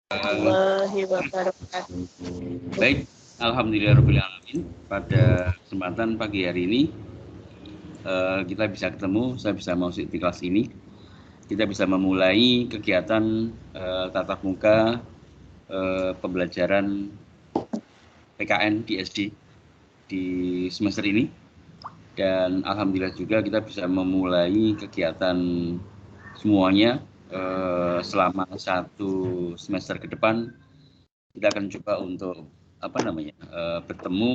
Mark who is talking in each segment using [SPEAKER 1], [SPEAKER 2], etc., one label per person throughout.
[SPEAKER 1] warahmatullahi wabarakatuh.
[SPEAKER 2] Baik, alhamdulillahirobbilalamin. Pada kesempatan pagi hari ini kita bisa ketemu, saya bisa masuk di kelas ini. Kita bisa memulai kegiatan tatap muka pembelajaran PKN di SD di semester ini. Dan alhamdulillah juga kita bisa memulai kegiatan semuanya selama 1 semester ke depan. Kita akan coba untuk bertemu,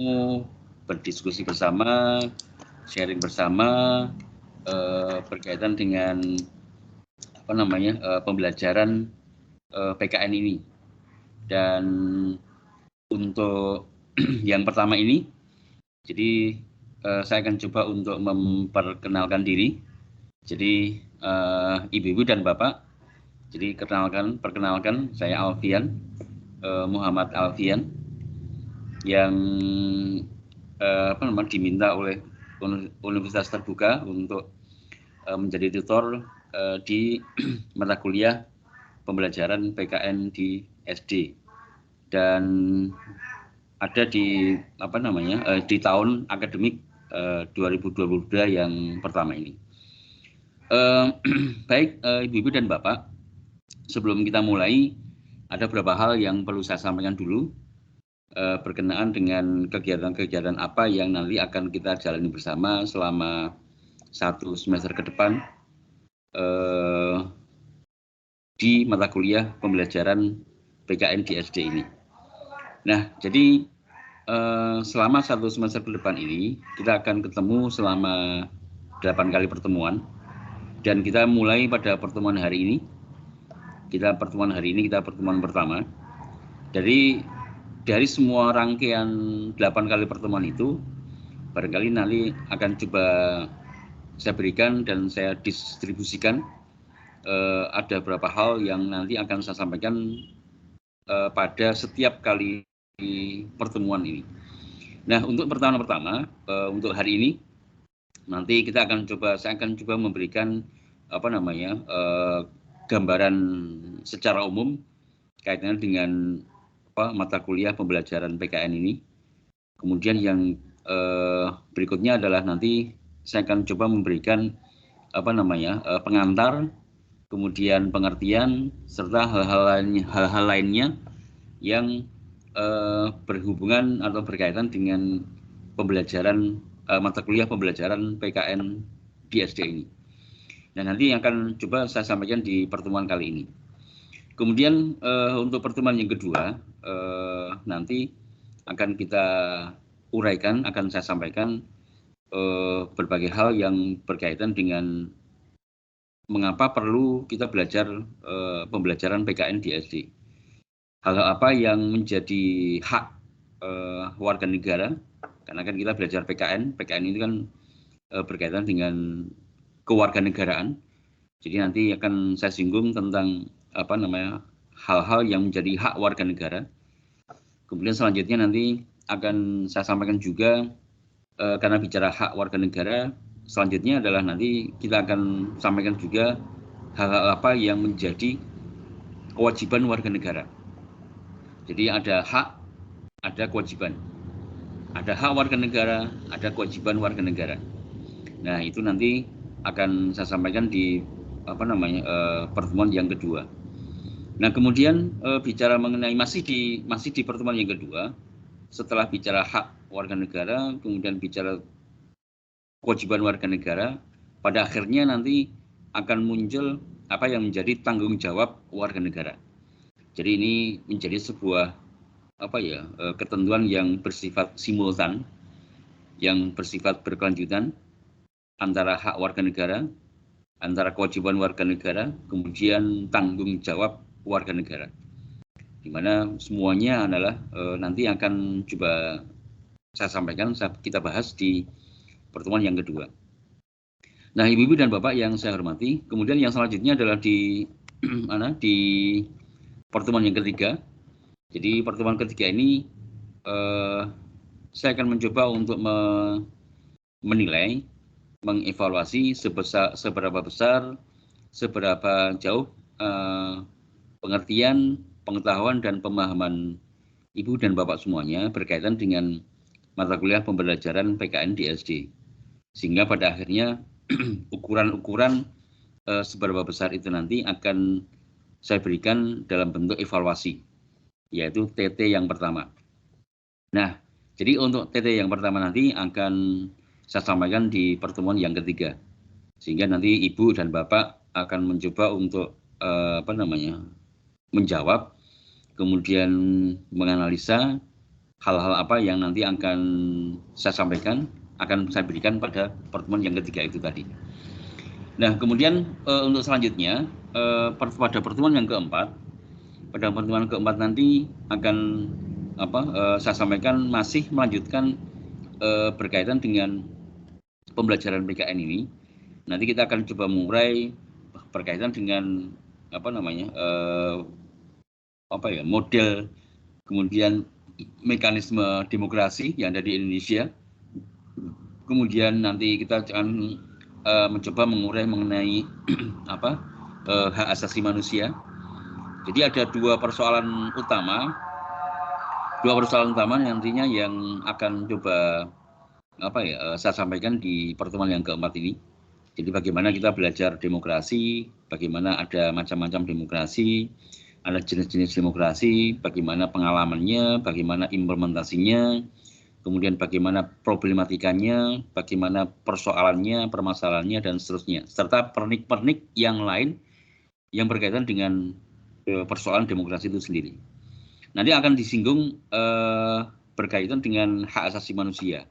[SPEAKER 2] berdiskusi bersama, sharing bersama berkaitan dengan pembelajaran PKN ini. Dan untuk yang pertama ini, jadi saya akan coba untuk memperkenalkan diri. Jadi ibu-ibu dan bapak, jadi perkenalkan saya Alfian, Muhammad Alfian, yang diminta oleh Universitas Terbuka untuk menjadi tutor di mata kuliah pembelajaran PKN di SD, dan ada di di tahun akademik 2022 yang pertama ini. Baik, ibu-ibu dan bapak, sebelum kita mulai ada beberapa hal yang perlu saya sampaikan dulu berkenaan dengan kegiatan-kegiatan apa yang nanti akan kita jalani bersama selama 1 semester ke depan di mata kuliah pembelajaran PKN di SD ini. Nah, jadi selama 1 semester ke depan ini kita akan ketemu selama 8 kali pertemuan, dan kita mulai pada pertemuan hari ini. Kita pertemuan pertama. Dari semua rangkaian 8 kali pertemuan itu, barangkali nanti akan coba saya berikan dan saya distribusikan ada beberapa hal yang nanti akan saya sampaikan pada setiap kali pertemuan ini. Nah, untuk pertemuan pertama, untuk hari ini, nanti saya akan coba memberikan gambaran secara umum kaitannya dengan mata kuliah pembelajaran PKN ini. Kemudian yang berikutnya adalah nanti saya akan coba memberikan pengantar, kemudian pengertian, serta hal-hal lainnya yang berhubungan atau berkaitan dengan pembelajaran mata kuliah pembelajaran PKN di SD ini. Nah, nanti yang akan coba saya sampaikan di pertemuan kali ini. Kemudian untuk pertemuan yang kedua, nanti akan kita uraikan, akan saya sampaikan berbagai hal yang berkaitan dengan mengapa perlu kita belajar pembelajaran PKN di SD. Hal-hal apa yang menjadi hak warga negara, karena kan kita belajar PKN ini kan berkaitan dengan kewarganegaraan. Jadi nanti akan saya singgung tentang hal-hal yang menjadi hak warga negara. Kemudian selanjutnya nanti akan saya sampaikan juga karena bicara hak warga negara, selanjutnya adalah nanti kita akan sampaikan juga hal-hal apa yang menjadi kewajiban warga negara. Jadi ada hak, ada kewajiban. Ada hak warga negara, ada kewajiban warga negara. Nah, itu nanti akan saya sampaikan di pertemuan yang kedua. Nah, kemudian bicara mengenai masih di pertemuan yang kedua, setelah bicara hak warga negara, kemudian bicara kewajiban warga negara, pada akhirnya nanti akan muncul apa yang menjadi tanggung jawab warga negara. Jadi ini menjadi sebuah ketentuan yang bersifat simultan, yang bersifat berkelanjutan antara hak warga negara, antara kewajiban warga negara, kemudian tanggung jawab warga negara, di mana semuanya adalah nanti akan coba saya sampaikan, kita bahas di pertemuan yang kedua. Nah, ibu-ibu dan bapak yang saya hormati, kemudian yang selanjutnya adalah di pertemuan yang ketiga. Jadi pertemuan ketiga ini saya akan mencoba untuk menilai, mengevaluasi seberapa besar, seberapa jauh pengertian pengetahuan dan pemahaman Ibu dan Bapak semuanya berkaitan dengan mata kuliah pembelajaran PKN di SD. Sehingga pada akhirnya ukuran-ukuran seberapa besar itu nanti akan saya berikan dalam bentuk evaluasi, yaitu TT yang pertama. Nah, jadi untuk TT yang pertama nanti akan saya sampaikan di pertemuan yang ketiga. Sehingga nanti Ibu dan Bapak akan mencoba untuk menjawab, kemudian menganalisa hal-hal apa yang nanti akan saya sampaikan, akan saya berikan pada pertemuan yang ketiga itu tadi. Nah, kemudian untuk selanjutnya pada pertemuan yang keempat, nanti akan saya sampaikan masih melanjutkan berkaitan dengan pembelajaran PKN ini. Nanti kita akan coba mengurai berkaitan dengan model, kemudian mekanisme demokrasi yang ada di Indonesia. Kemudian nanti kita akan mencoba mengurai mengenai hak asasi manusia. Jadi ada dua persoalan utama nantinya yang akan coba saya sampaikan di pertemuan yang keempat ini. Jadi bagaimana kita belajar demokrasi, bagaimana ada macam-macam demokrasi, ada jenis-jenis demokrasi, bagaimana pengalamannya, bagaimana implementasinya, kemudian bagaimana problematikanya, bagaimana persoalannya, permasalahannya, dan seterusnya. Serta pernik-pernik yang lain yang berkaitan dengan persoalan demokrasi itu sendiri. Nanti akan disinggung berkaitan dengan hak asasi manusia.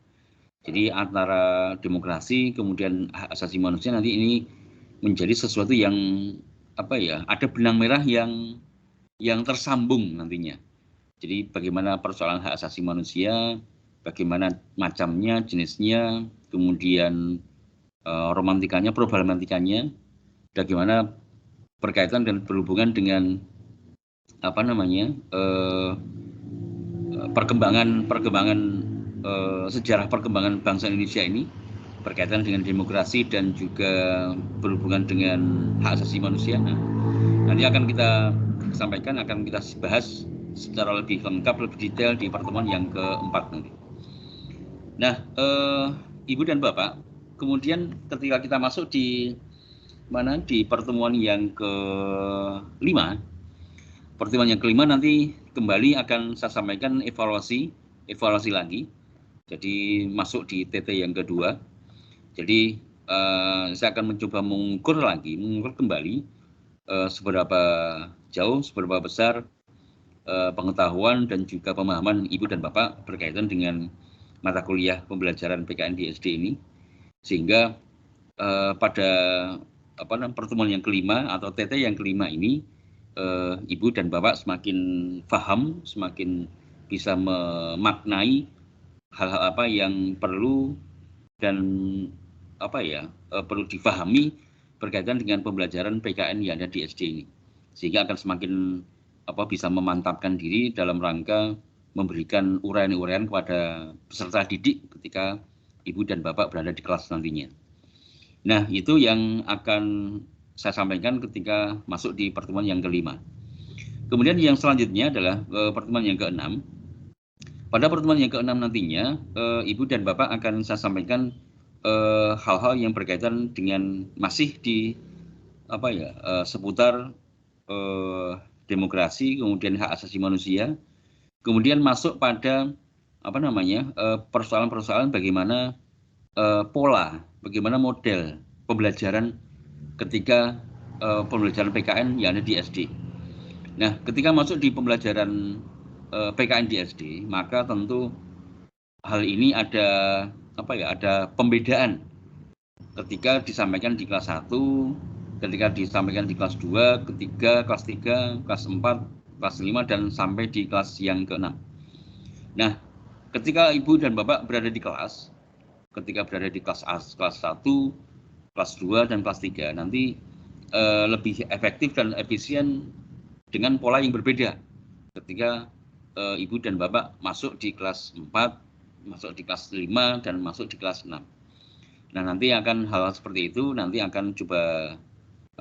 [SPEAKER 2] Jadi antara demokrasi kemudian hak asasi manusia nanti ini menjadi sesuatu yang ada benang merah yang tersambung nantinya. Jadi bagaimana persoalan hak asasi manusia, bagaimana macamnya, jenisnya, kemudian romantikanya, problematikanya, bagaimana berkaitan dan berhubungan dengan sejarah perkembangan bangsa Indonesia ini berkaitan dengan demokrasi dan juga berhubungan dengan hak asasi manusia. Nah, nanti akan kita sampaikan, akan kita bahas secara lebih lengkap, lebih detail di pertemuan yang keempat nanti. Nah, Ibu dan Bapak, kemudian ketika kita masuk di pertemuan yang kelima, nanti kembali akan saya sampaikan evaluasi lagi. Jadi masuk di TT yang kedua. Jadi saya akan mencoba mengukur kembali seberapa jauh, seberapa besar pengetahuan dan juga pemahaman Ibu dan Bapak berkaitan dengan mata kuliah pembelajaran PKN di SD ini, sehingga pada pertemuan yang kelima atau TT yang kelima ini Ibu dan Bapak semakin paham, semakin bisa memaknai hal-hal apa yang perlu dan perlu difahami berkaitan dengan pembelajaran PKN yang ada di SD ini, sehingga akan semakin bisa memantapkan diri dalam rangka memberikan uraian-uraian kepada peserta didik ketika Ibu dan Bapak berada di kelas nantinya. Nah, itu yang akan saya sampaikan ketika masuk di pertemuan yang kelima. Kemudian yang selanjutnya adalah pertemuan yang keenam. Pada pertemuan yang keenam nantinya, Ibu dan Bapak akan saya sampaikan hal-hal yang berkaitan dengan masih di seputar demokrasi, kemudian hak asasi manusia, kemudian masuk pada persoalan-persoalan bagaimana pola, bagaimana model pembelajaran ketika pembelajaran PKN yang ada di SD. Nah, ketika masuk di pembelajaran PKN di SD, maka tentu hal ini ada pembedaan ketika disampaikan di kelas 1, ketika disampaikan di kelas 2, ketiga, kelas 3, kelas 4, kelas 5, dan sampai di kelas yang ke-6. Nah, ketika Ibu dan Bapak berada di kelas, ketika berada di kelas 1, kelas 2, dan kelas 3, nanti lebih efektif dan efisien dengan pola yang berbeda ketika Ibu dan Bapak masuk di kelas 4, masuk di kelas 5, dan masuk di kelas 6. Nah, nanti akan hal seperti itu nanti akan coba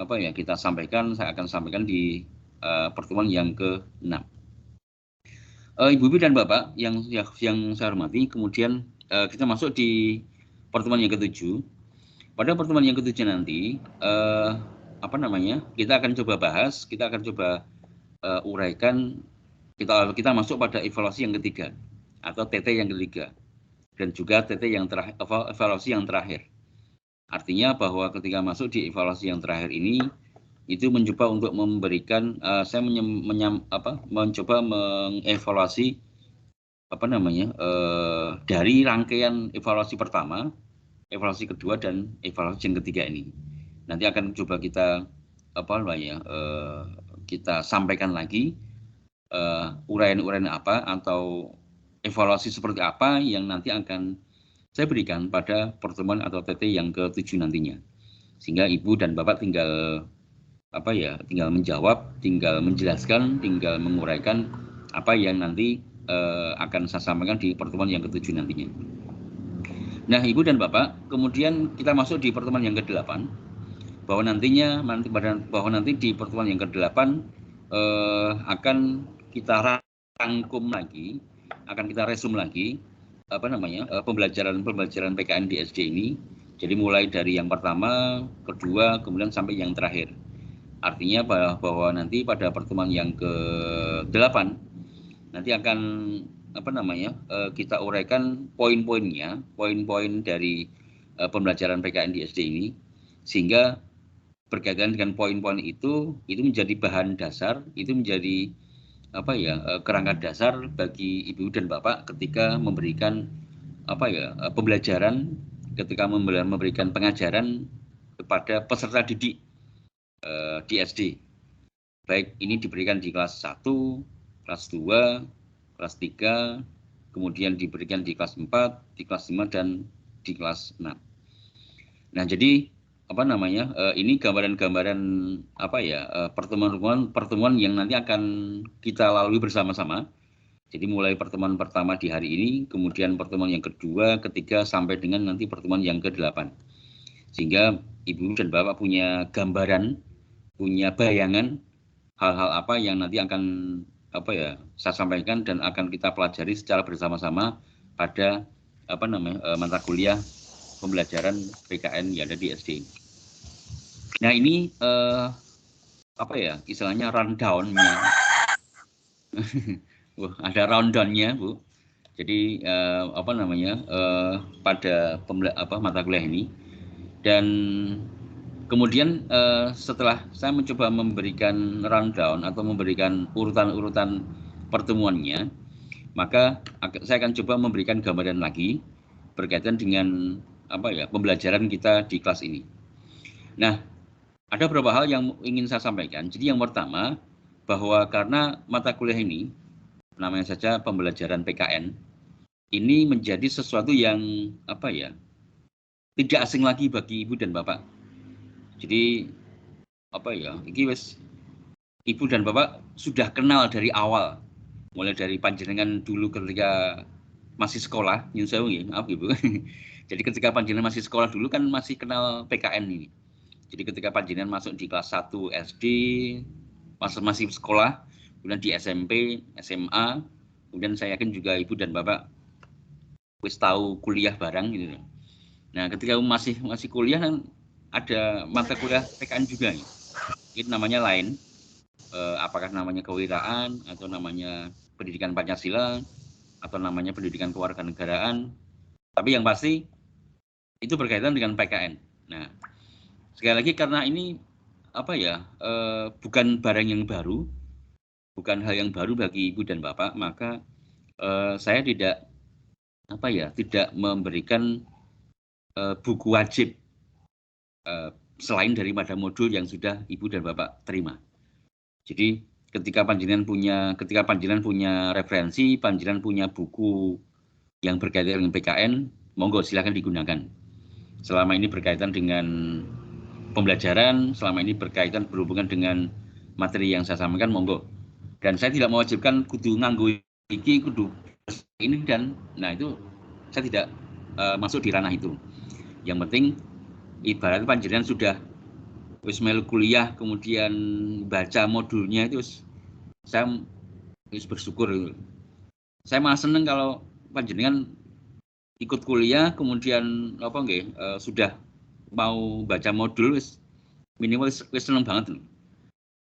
[SPEAKER 2] saya akan sampaikan di pertemuan yang ke-6. Ibu dan Bapak yang saya hormati, kemudian kita masuk di pertemuan yang ke-7. Pada pertemuan yang ke-7 nanti, kita akan coba bahas, kita akan coba uraikan, kita masuk pada evaluasi yang ketiga atau TT yang ketiga dan juga TT yang terakhir, evaluasi yang terakhir. Artinya bahwa ketika masuk di evaluasi yang terakhir ini, itu mencoba untuk memberikan, saya mencoba mengevaluasi dari rangkaian evaluasi pertama, evaluasi kedua dan evaluasi yang ketiga ini. Nanti akan coba kita kita sampaikan lagi uraian-uraian apa atau evaluasi seperti apa yang nanti akan saya berikan pada pertemuan atau TT yang ke-7 nantinya. Sehingga Ibu dan Bapak tinggal menjawab, tinggal menjelaskan, tinggal menguraikan apa yang nanti akan saya sampaikan di pertemuan yang ke-7 nantinya. Nah, Ibu dan Bapak, kemudian kita masuk di pertemuan yang ke-8, bahwa nanti di pertemuan yang ke-8 akan kita rangkum lagi, akan kita resum lagi pembelajaran PKN di SD ini. Jadi mulai dari yang pertama, kedua, kemudian sampai yang terakhir. Artinya bahwa nanti pada pertemuan yang ke-8 nanti akan kita uraikan poin-poinnya, poin-poin dari pembelajaran PKN di SD ini, sehingga berkaitan dengan poin-poin itu menjadi bahan dasar, itu menjadi kerangka dasar bagi Ibu dan Bapak ketika memberikan pembelajaran, ketika memberikan pengajaran kepada peserta didik di SD. Baik ini diberikan di kelas 1, kelas 2, kelas 3, kemudian diberikan di kelas 4, di kelas 5 dan di kelas 6. Nah, jadi ini gambaran-gambaran pertemuan yang nanti akan kita lalui bersama-sama. Jadi mulai pertemuan pertama di hari ini, kemudian pertemuan yang kedua, ketiga, sampai dengan nanti pertemuan yang ke-8. Sehingga Ibu dan Bapak punya gambaran, punya bayangan hal-hal apa yang nanti akan saya sampaikan dan akan kita pelajari secara bersama-sama pada mata kuliah pembelajaran PKN yang ada di SD. Nah, ini istilahnya rundown-nya. Wah, ada rundown-nya, Bu. Jadi pada mata kuliah ini. Dan kemudian setelah saya mencoba memberikan rundown atau memberikan urutan-urutan pertemuannya, maka saya akan coba memberikan gambaran lagi berkaitan dengan pembelajaran kita di kelas ini. Nah, ada beberapa hal yang ingin saya sampaikan. Jadi yang pertama, bahwa karena mata kuliah ini namanya saja pembelajaran PKN, ini menjadi sesuatu yang tidak asing lagi bagi Ibu dan Bapak. Jadi Ibu dan Bapak sudah kenal dari awal, mulai dari panjenengan dulu ketika masih sekolah, maaf Ibu. Jadi ketika panjenengan masih sekolah dulu kan masih kenal PKN ini. Jadi ketika panjenengan masuk di kelas 1 SD, masih sekolah, kemudian di SMP, SMA, kemudian saya yakin juga Ibu dan Bapak wis tahu kuliah bareng gitu. Nah, ketika masih kuliah kan ada mata kuliah PKN juga nih. Itu namanya lain. Apakah namanya kewirausahaan atau namanya pendidikan Pancasila atau namanya pendidikan kewarganegaraan. Tapi yang pasti itu berkaitan dengan PKN. Nah, sekali lagi karena ini bukan barang yang baru, bukan hal yang baru bagi Ibu dan Bapak, maka saya tidak memberikan buku wajib selain daripada modul yang sudah Ibu dan Bapak terima. Jadi ketika panjenengan punya referensi, panjenengan punya buku yang berkaitan dengan PKN, monggo silakan digunakan. Selama ini berkaitan dengan pembelajaran, selama ini berhubungan dengan materi yang saya sampaikan, monggo. Dan saya tidak mewajibkan kudu nganggo iki, kudu ini dan itu saya tidak masuk di ranah itu. Yang penting ibarat panjenengan sudah wis melu kuliah kemudian baca modulnya itu saya wis bersyukur. Saya malah seneng kalau panjenengan ikut kuliah kemudian sudah mau baca modul wis minimal wis seneng banget.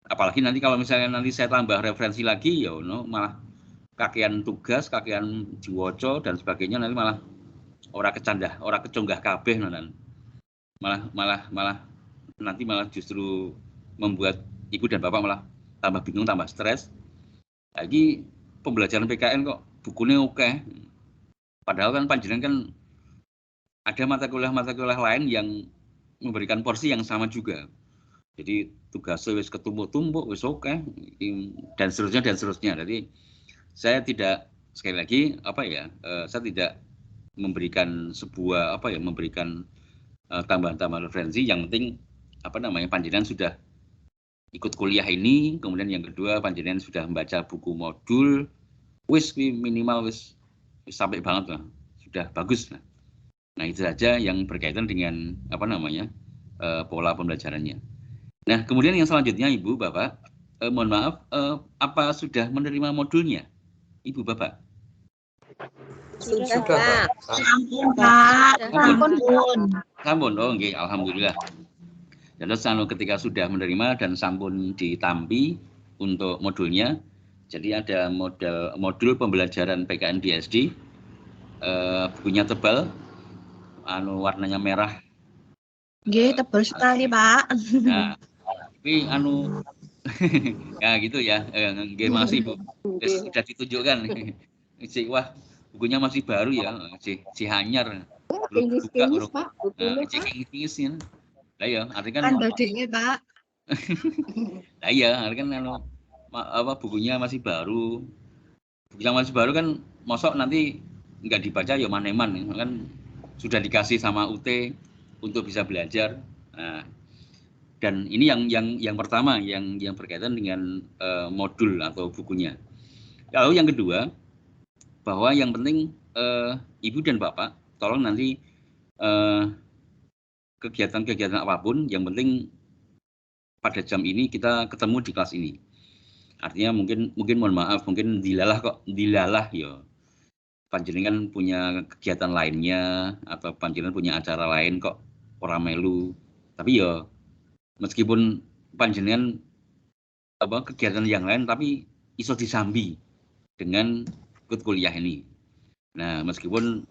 [SPEAKER 2] Apalagi nanti kalau misalnya nanti saya tambah referensi lagi ya malah kakean tugas, kakean diwaca dan sebagainya, nanti malah ora keconggah kabeh nanti. Malah nanti malah justru membuat ibu dan bapak malah tambah bingung, tambah stres. Lagi pembelajaran PKN kok bukunya oke. Padahal kan panjenengan kan ada mata kuliah lain yang memberikan porsi yang sama juga. Jadi tugasnya wis ketumpuk-tumpuk, wis oke, dan seterusnya. Jadi saya tidak, sekali lagi saya tidak memberikan sebuah memberikan tambahan-tambahan referensi. Yang penting panjenengan sudah ikut kuliah ini, kemudian yang kedua panjenengan sudah membaca buku modul, wis minimal wis sampai banget lah, sudah bagus lah. Nah itu saja yang berkaitan dengan pola pembelajarannya. Nah kemudian yang selanjutnya Ibu Bapak, mohon maaf, apa sudah menerima modulnya Ibu Bapak?
[SPEAKER 1] Sudah, Pak.
[SPEAKER 2] Sampun. Oh nggih, alhamdulillah. Dan ketika sudah menerima dan sampun ditampi untuk modulnya, jadi ada modul pembelajaran PKN di SD, bukunya tebal, warnanya merah.
[SPEAKER 3] Nggih, tebal sekali, Pak.
[SPEAKER 2] Nah, tapi ya gitu ya, nggih masih Bu. Sudah ditunjukkan. Wah, bukunya masih baru ya, si hanyar. Belum buka, Pak. Kingis ya. Lah ya, artinya kan
[SPEAKER 3] badhe, Pak.
[SPEAKER 2] Lah iya, artinya kan bukunya masih baru. Bukunya masih baru kan mosok nanti nggak dibaca ya maneman kan sudah dikasih sama UT untuk bisa belajar. Nah, dan ini yang pertama yang berkaitan dengan modul atau bukunya. Lalu yang kedua, bahwa yang penting Ibu dan Bapak tolong nanti kegiatan-kegiatan apapun, yang penting pada jam ini kita ketemu di kelas ini. Artinya mungkin mohon maaf, mungkin dilalah ya. Panjenengan punya kegiatan lainnya atau panjenengan punya acara lain kok ora melu. Tapi ya meskipun panjenengan kegiatan yang lain tapi iso disambi dengan ikut kuliah ini. Nah, meskipun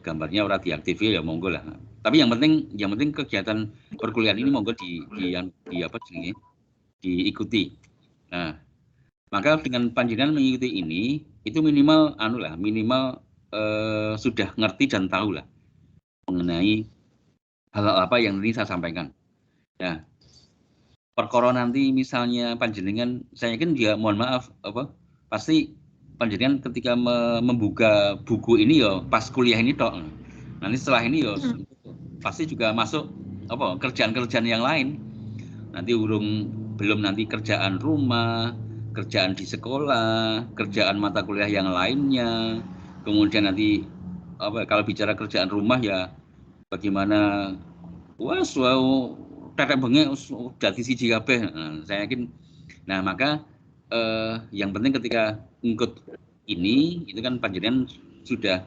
[SPEAKER 2] gambarnya ora diaktifin ya monggo lah. Tapi yang penting kegiatan perkuliahan ini monggo diikuti. Nah, maka dengan panjenengan mengikuti ini itu minimal sudah ngerti dan tahu lah mengenai hal apa yang ini saya sampaikan. Nah, perkara nanti misalnya panjenengan, saya yakin dia mohon maaf pasti panjenengan ketika membuka buku ini ya pas kuliah ini tok. Nanti setelah ini ya pasti juga masuk kerjaan-kerjaan yang lain. Nanti belum nanti kerjaan rumah, kerjaan di sekolah, kerjaan mata kuliah yang lainnya. Kemudian nanti kalau bicara kerjaan rumah ya bagaimana tetek bengek dadi siji kabeh. Saya yakin. Nah, maka yang penting ketika ngikut ini itu kan panjenengan sudah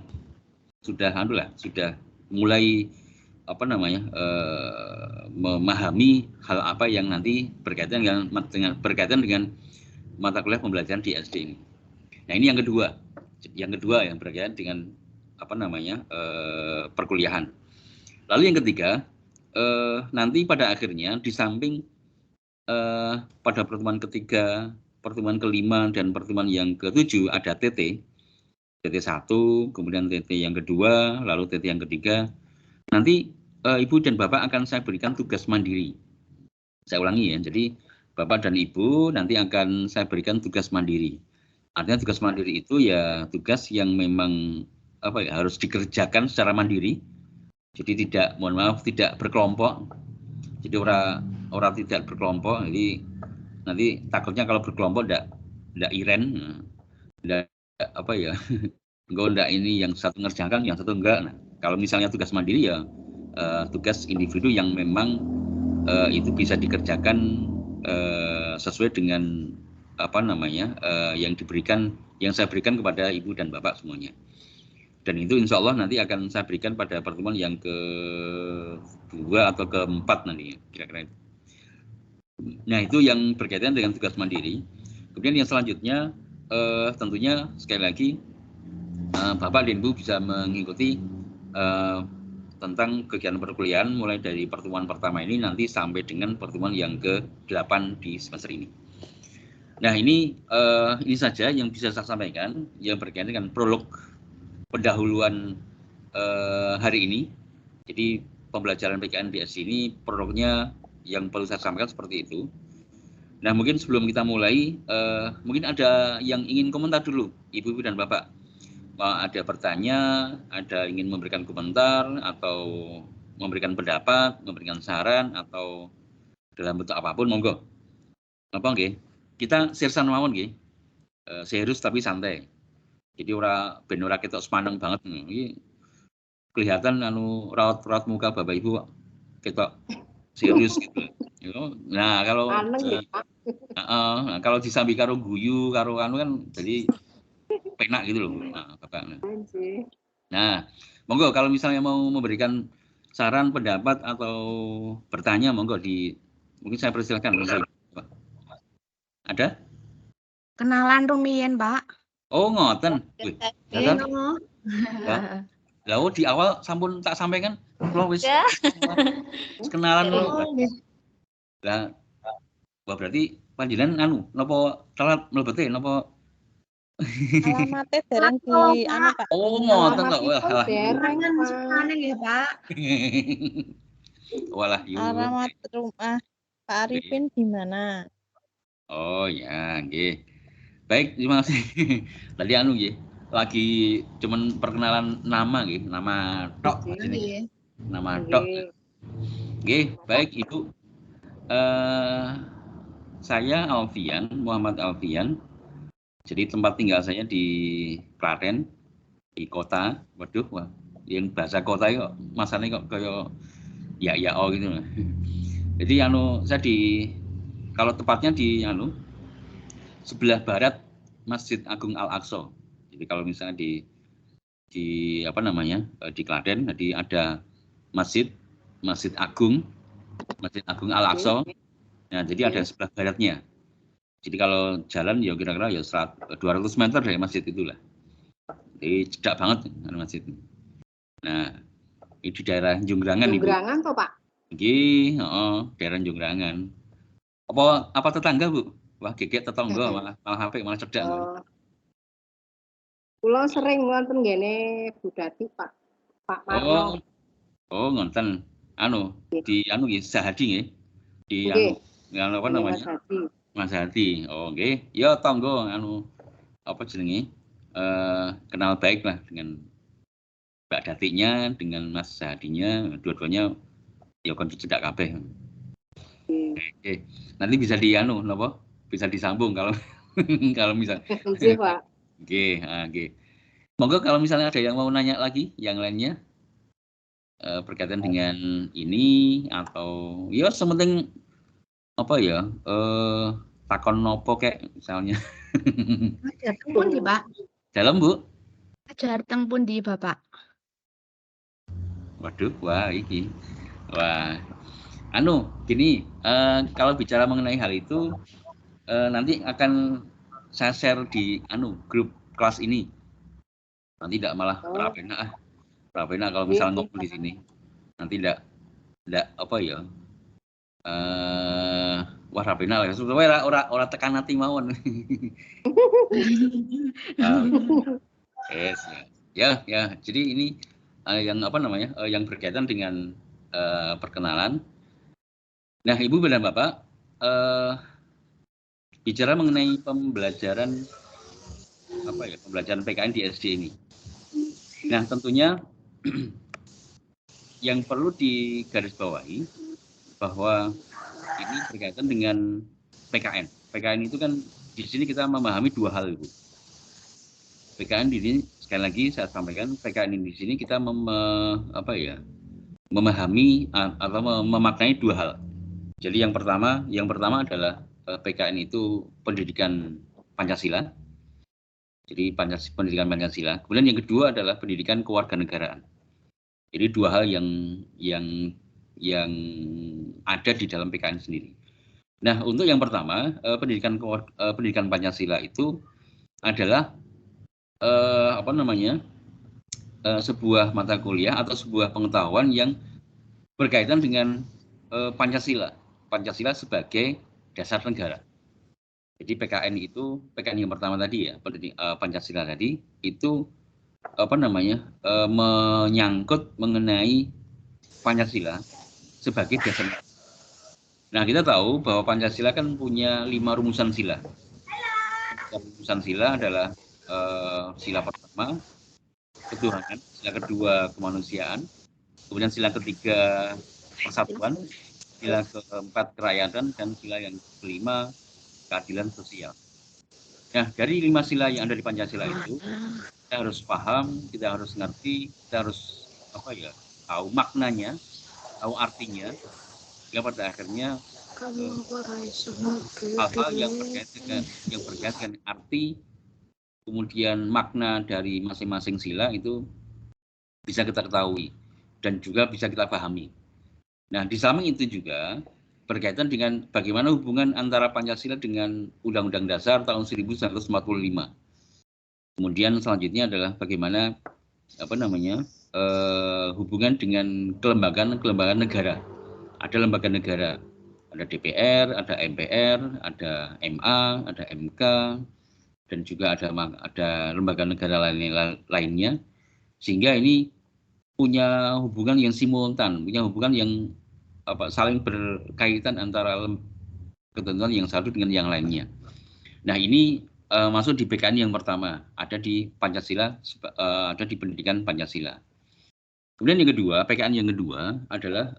[SPEAKER 2] mulai memahami hal apa yang nanti berkaitan dengan mata kuliah pembelajaran di SD ini. Nah, ini yang kedua yang berkaitan dengan perkuliahan. Lalu yang ketiga, nanti pada akhirnya di samping pada pertemuan ketiga, pertemuan kelima, dan pertemuan yang ke-7 ada TT 1, kemudian TT yang kedua, lalu TT yang ketiga. Nanti Ibu dan Bapak akan saya berikan tugas mandiri. Saya ulangi ya, jadi Bapak dan Ibu nanti akan saya berikan tugas mandiri. Artinya tugas mandiri itu ya tugas yang memang harus dikerjakan secara mandiri. Jadi tidak berkelompok. Jadi orang tidak berkelompok. Jadi nanti takutnya kalau berkelompok tidak iren, enggak enggak ini yang satu ngerjakan, yang satu enggak. Nah, kalau misalnya tugas mandiri ya tugas individu yang memang itu bisa dikerjakan sesuai dengan yang saya berikan kepada ibu dan bapak semuanya. Dan itu insya Allah nanti akan saya berikan pada pertemuan yang kedua atau keempat nanti kira-kira itu. Nah itu yang berkaitan dengan tugas mandiri. Kemudian yang selanjutnya tentunya sekali lagi Bapak dan Ibu bisa mengikuti tentang kegiatan perkuliahan mulai dari pertemuan pertama ini nanti sampai dengan pertemuan yang ke-8 di semester ini. Nah ini saja yang bisa saya sampaikan yang berkaitan dengan prolog pendahuluan hari ini. Jadi pembelajaran PKN DSC ini prolognya yang perlu saya sampaikan seperti itu. Nah mungkin sebelum kita mulai, mungkin ada yang ingin komentar dulu, Ibu dan Bapak. Ada bertanya, ada ingin memberikan komentar atau memberikan pendapat, memberikan saran atau dalam bentuk apapun, monggo. Apa nggih? Kita sirsan mawon nggih. Serius tapi santai. Jadi ben ora ketok semaneng banget. Iki kelihatan raut muka Bapak Ibu ketok serius gitu. Nah, kalau disambi karo guyu karo kan jadi penak gitu loh. Nah, Bapak. Nah, monggo kalau misalnya mau memberikan saran, pendapat atau bertanya, monggo mungkin saya persilakan. Ada?
[SPEAKER 3] Kenalan rumiyin, Pak.
[SPEAKER 2] Oh, ngoten. Lah di awal sampun tak sampaikan, kula wis kenalan lho. Lah berarti panjenengan napa telat mlebete napa
[SPEAKER 1] Alamatnya dereng di Pak.
[SPEAKER 2] Oh, ngoten kok. Walah.
[SPEAKER 3] Jangan sekane nggih, Pak.
[SPEAKER 2] Walah,
[SPEAKER 1] Alamat rumah Pak Arifin di mana?
[SPEAKER 2] Oh ya, nggih. Baik, terima kasih. Tadi nggih, lagi cuman perkenalan nama nggih, nama tok sini. Nama tok. Nggih, baik Ibu. Saya Alfian, Muhammad Alfian. Jadi tempat tinggal saya di Klaten, di kota. Waduh, wah, yang bahasa kota kok masalahnya kok kayak ya gitu. Jadi saya kalau tepatnya di sebelah barat Masjid Agung Al-Aqsa. Jadi kalau misalnya di Klaten, jadi ada Masjid Agung Al-Aqsa. Nah, jadi ada sebelah baratnya. Jadi kalau jalan ya kira-kira ya 200 meter dari masjid itulah. Jadi cedak banget masjid. Nah, ini di daerah Junggrangan Ibu.
[SPEAKER 4] Junggrangan toh, Pak?
[SPEAKER 2] Nggih, daerah Junggrangan. Apa tetangga, Bu? Wah, gegek tetangga malah HP malah cedak.
[SPEAKER 4] Kula sering wonten ngene Budati, Pak Marno.
[SPEAKER 2] Oh, ngonten. Di nggih Sahadi nggih. Di apa namanya? Mas Hadi. Oh, nggih. Ya tangga apa jenenge? Kenal baik lah dengan Mbak Datiknya, dengan Mas Hadinya, dua-duanya ya kon cedak kabeh. Oke. Nanti bisa napa? Bisa disambung kalau kalau misal.
[SPEAKER 4] Nggih, Pak.
[SPEAKER 2] Nggih, Monggo kalau misalnya ada yang mau nanya lagi yang lainnya berkaitan dengan ini atau ya sementing apa ya? Takon nopo kayak misalnya.
[SPEAKER 3] Ajar teng pundi, Pak?
[SPEAKER 2] Dalam, Bu?
[SPEAKER 3] Ajar teng pundi, Bapak?
[SPEAKER 2] Waduh, wah iki. Wah. Gini, kalau bicara mengenai hal itu nanti akan saya share di grup kelas ini. Nanti tidak malah Rapena kalau misalnya ngomong di sini. Nanti tidak apa ya? Wah Rapena lah, supaya ora tekan hati mawon. Yes, ya. Jadi ini yang yang berkaitan dengan perkenalan. Nah, Ibu dan Bapak, bicara mengenai pembelajaran PKN di SD ini. Nah, tentunya yang perlu digarisbawahi bahwa ini berkaitan dengan PKN. PKN itu kan di sini kita memahami dua hal, Ibu. PKN di sini sekali lagi saya sampaikan, PKN di sini kita memahami atau memaknai dua hal. Jadi yang pertama adalah PKN itu pendidikan Pancasila. Jadi pendidikan Pancasila. Kemudian yang kedua adalah pendidikan kewarganegaraan. Jadi dua hal yang ada di dalam PKN sendiri. Nah, untuk yang pertama, pendidikan Pancasila itu adalah sebuah mata kuliah atau sebuah pengetahuan yang berkaitan dengan Pancasila. Pancasila sebagai dasar negara. Jadi PKN yang pertama tadi ya, Pancasila tadi itu menyangkut mengenai Pancasila sebagai dasar negara. Nah, kita tahu bahwa Pancasila kan punya 5 rumusan sila. Rumusan sila adalah sila pertama ketuhanan, sila kedua kemanusiaan, kemudian sila ketiga persatuan, sila keempat kerakyatan, dan sila yang kelima keadilan sosial. Nah, dari 5 sila yang ada di Pancasila itu, kita harus paham, kita harus ngerti, kita harus tahu maknanya, tahu artinya, sehingga pada akhirnya hal-hal yang berkaitan dengan arti, kemudian makna dari masing-masing sila itu bisa kita ketahui dan juga bisa kita pahami. Nah, di samping itu juga berkaitan dengan bagaimana hubungan antara Pancasila dengan Undang-Undang Dasar tahun 1945. Kemudian selanjutnya adalah bagaimana hubungan dengan kelembagaan negara. Ada lembaga negara, ada DPR, ada MPR, ada MA, ada MK, dan juga ada lembaga negara lainnya, sehingga ini punya hubungan yang simultan, punya hubungan yang saling berkaitan antara ketentuan yang satu dengan yang lainnya. Nah, ini masuk di PKN yang pertama, ada di Pancasila, ada di pendidikan Pancasila. Kemudian yang kedua, PKN yang kedua adalah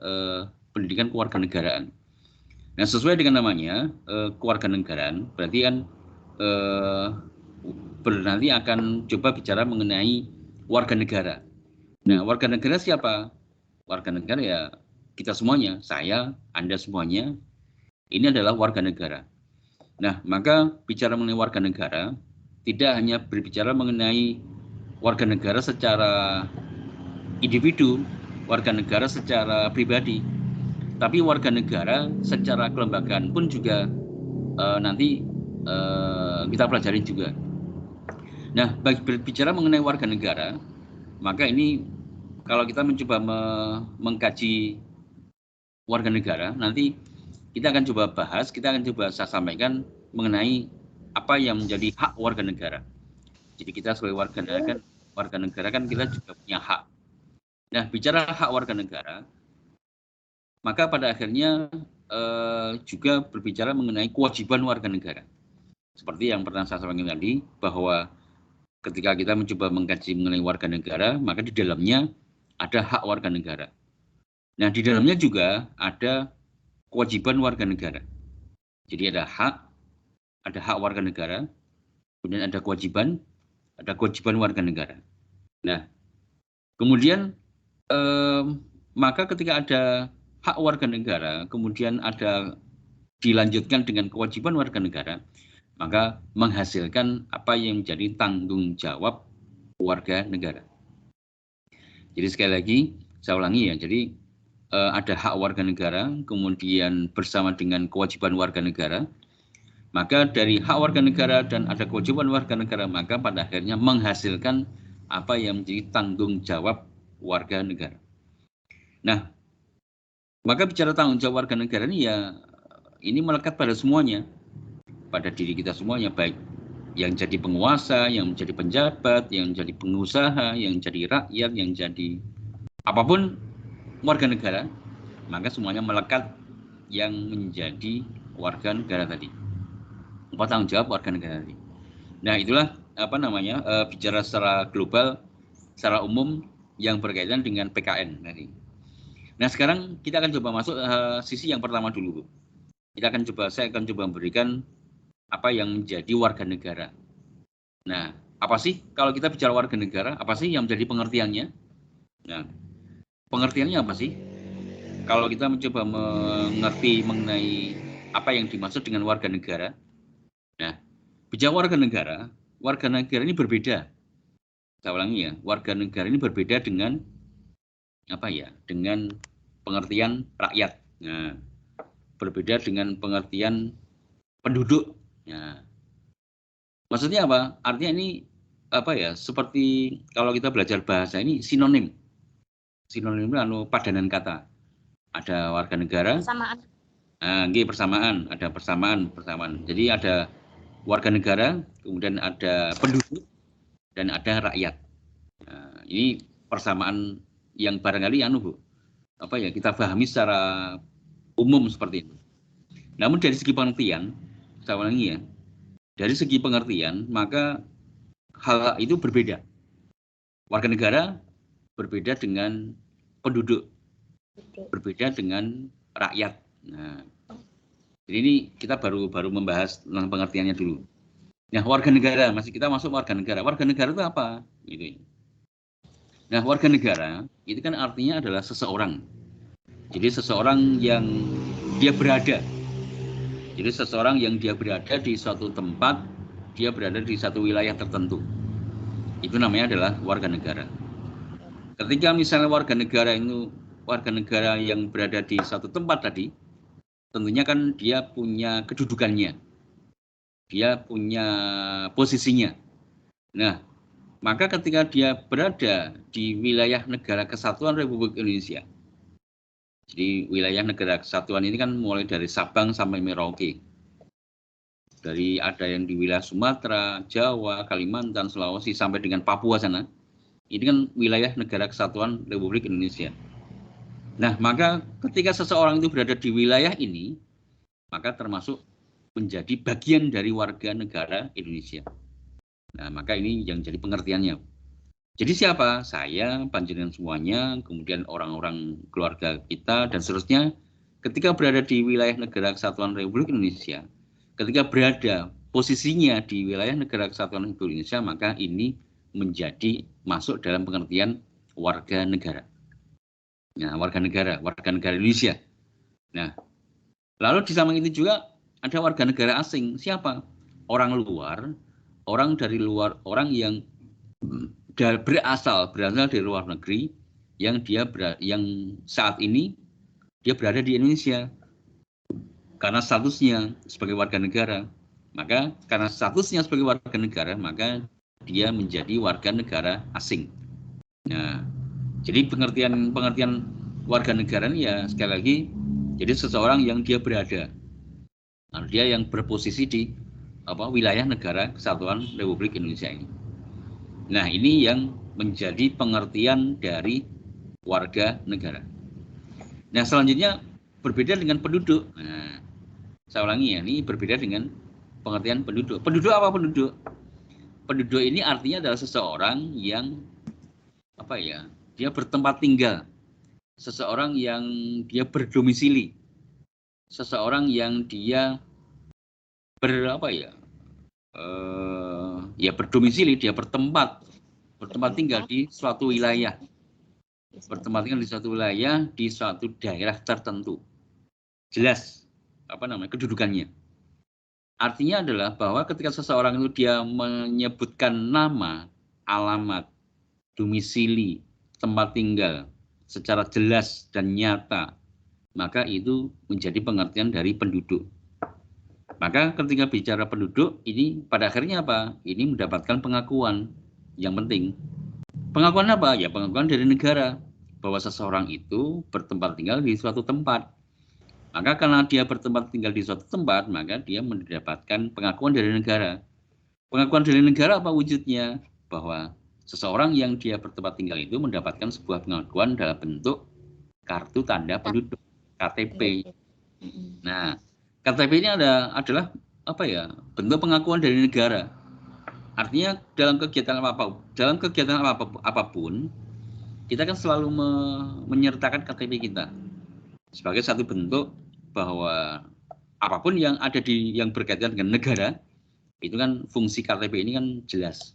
[SPEAKER 2] pendidikan kewarganegaraan. Nah, sesuai dengan namanya, kewarganegaraan berarti kan nanti akan coba bicara mengenai warga negara. Nah, warga negara siapa? Warga negara ya kita semuanya, saya, Anda semuanya, ini adalah warga negara. Nah, maka bicara mengenai warga negara, tidak hanya berbicara mengenai warga negara secara individu, warga negara secara pribadi, tapi warga negara secara kelembagaan pun juga nanti kita pelajari juga. Nah, berbicara mengenai warga negara, maka ini kalau kita mencoba mengkaji warga negara, nanti kita akan coba bahas, saya sampaikan mengenai apa yang menjadi hak warga negara. Jadi kita sebagai warga negara kan kita juga punya hak. Nah, bicara hak warga negara, maka pada akhirnya juga berbicara mengenai kewajiban warga negara. Seperti yang pernah saya sampaikan tadi, bahwa ketika kita mencoba mengkaji mengenai warga negara, maka di dalamnya ada hak warga negara. Nah, di dalamnya juga ada kewajiban warga negara. Jadi ada hak warga negara, kemudian ada kewajiban warga negara. Nah, kemudian maka ketika ada hak warga negara, kemudian ada dilanjutkan dengan kewajiban warga negara, maka menghasilkan apa yang menjadi tanggung jawab warga negara. Jadi sekali lagi, saya ulangi ya, jadi ada hak warga negara, kemudian bersama dengan kewajiban warga negara, maka dari hak warga negara dan ada kewajiban warga negara, maka pada akhirnya menghasilkan apa yang menjadi tanggung jawab warga negara. Nah, maka bicara tanggung jawab warga negara ini ya, ini melekat pada semuanya, pada diri kita semuanya, baik yang jadi penguasa, yang menjadi penjabat, yang jadi pengusaha, yang jadi rakyat, yang jadi apapun warga negara, maka semuanya melekat yang menjadi warga negara tadi. Apa tanggung jawab warga negara tadi. Nah, itulah bicara secara global, secara umum yang berkaitan dengan PKN tadi. Nah, sekarang kita akan coba masuk sisi yang pertama dulu. Saya akan coba memberikan apa yang menjadi warga negara. Nah, apa sih kalau kita bicara warga negara, apa sih yang menjadi pengertiannya? Nah, pengertiannya apa sih? kalau kita mencoba mengerti mengenai apa yang dimaksud dengan warga negara. Nah, bicara warga negara ini berbeda. Saya ulangi ya, warga negara ini berbeda dengan apa ya? Dengan pengertian rakyat. Nah, berbeda dengan pengertian penduduk. Nah, maksudnya apa? Artinya ini apa ya? Seperti kalau kita belajar bahasa ini sinonim. Sinonim itu padanan kata. Ada warga negara.
[SPEAKER 3] Persamaan.
[SPEAKER 2] Persamaan, ada persamaan. Jadi ada warga negara, kemudian ada penduduk, dan ada rakyat. Nah, ini persamaan yang barangkali Bu, apa ya, kita pahami secara umum seperti itu. Namun dari segi pengertian, saya ulangi ya, dari segi pengertian maka hal itu berbeda. Warga negara berbeda dengan penduduk, berbeda dengan rakyat. Nah, jadi ini kita baru membahas tentang pengertiannya dulu. Nah, warga negara, kita masuk warga negara. Warga negara itu apa? Gitu. Nah, warga negara itu kan artinya adalah seseorang. Jadi seseorang yang dia berada. Jadi seseorang yang dia berada di suatu tempat, dia berada di satu wilayah tertentu. Itu namanya adalah warga negara. Ketika misalnya warga negara yang berada di satu tempat tadi, tentunya kan dia punya kedudukannya, dia punya posisinya. Nah, maka ketika dia berada di wilayah Negara Kesatuan Republik Indonesia, jadi wilayah Negara Kesatuan ini kan mulai dari Sabang sampai Merauke, dari ada yang di wilayah Sumatera, Jawa, Kalimantan, Sulawesi sampai dengan Papua sana, ini kan wilayah Negara Kesatuan Republik Indonesia. Nah, maka ketika seseorang itu berada di wilayah ini, maka termasuk menjadi bagian dari warga negara Indonesia. Nah, maka ini yang jadi pengertiannya. Jadi siapa? Saya, panjenengan semuanya, kemudian orang-orang keluarga kita, dan seterusnya, ketika berada di wilayah Negara Kesatuan Republik Indonesia, ketika berada posisinya di wilayah Negara Kesatuan Republik Indonesia, maka ini menjadi masuk dalam pengertian warga negara. Nah, warga negara Indonesia. Nah, lalu di samping itu juga ada warga negara asing. Siapa? Orang luar, orang dari luar, orang yang berasal dari luar negeri, yang saat ini dia berada di Indonesia karena statusnya sebagai warga negara. Maka karena statusnya sebagai warga negara, maka dia menjadi warga negara asing. Nah, jadi pengertian warga negara ini ya sekali lagi, jadi seseorang yang dia berada, nah, dia yang berposisi di wilayah Negara Kesatuan Republik Indonesia ini. Nah, ini yang menjadi pengertian dari warga negara. Nah, selanjutnya berbeda dengan penduduk. Nah, saya ulangi ya, ini berbeda dengan pengertian penduduk. Penduduk apa penduduk? Penduduk ini artinya adalah seseorang yang dia bertempat tinggal, seseorang yang dia berdomisili, seseorang yang dia berdomisili, dia bertempat tinggal di suatu wilayah, di suatu daerah tertentu. Jelas kedudukannya. Artinya adalah bahwa ketika seseorang itu dia menyebutkan nama, alamat, domisili, tempat tinggal secara jelas dan nyata, maka itu menjadi pengertian dari penduduk. Maka ketika bicara penduduk, ini pada akhirnya apa? Ini mendapatkan pengakuan yang penting. Pengakuan apa? Ya pengakuan dari negara bahwa seseorang itu bertempat tinggal di suatu tempat. Maka karena dia bertempat tinggal di suatu tempat, maka dia mendapatkan pengakuan dari negara. Pengakuan dari negara apa wujudnya? Bahwa seseorang yang dia bertempat tinggal itu mendapatkan sebuah pengakuan dalam bentuk kartu tanda penduduk, KTP. Nah, KTP ini adalah bentuk pengakuan dari negara. Artinya dalam kegiatan apapun, kita kan selalu menyertakan KTP kita sebagai satu bentuk bahwa apapun yang ada yang berkaitan dengan negara, itu kan fungsi KTP ini kan jelas.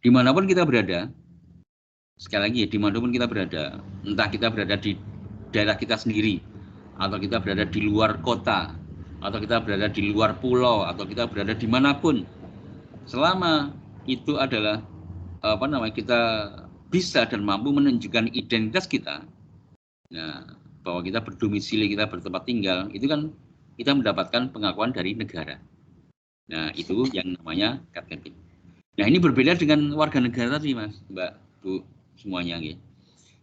[SPEAKER 2] Dimanapun kita berada, sekali lagi ya, dimanapun kita berada, entah kita berada di daerah kita sendiri, atau kita berada di luar kota, atau kita berada di luar pulau, atau kita berada dimanapun, selama itu adalah kita bisa dan mampu menunjukkan identitas kita, nah, bahwa kita berdomisili, kita bertempat tinggal, itu kan kita mendapatkan pengakuan dari negara. Nah, itu yang namanya KTP. Nah, ini berbeda dengan warga negara tadi, Mas, Mbak, Bu, semuanya. Gitu.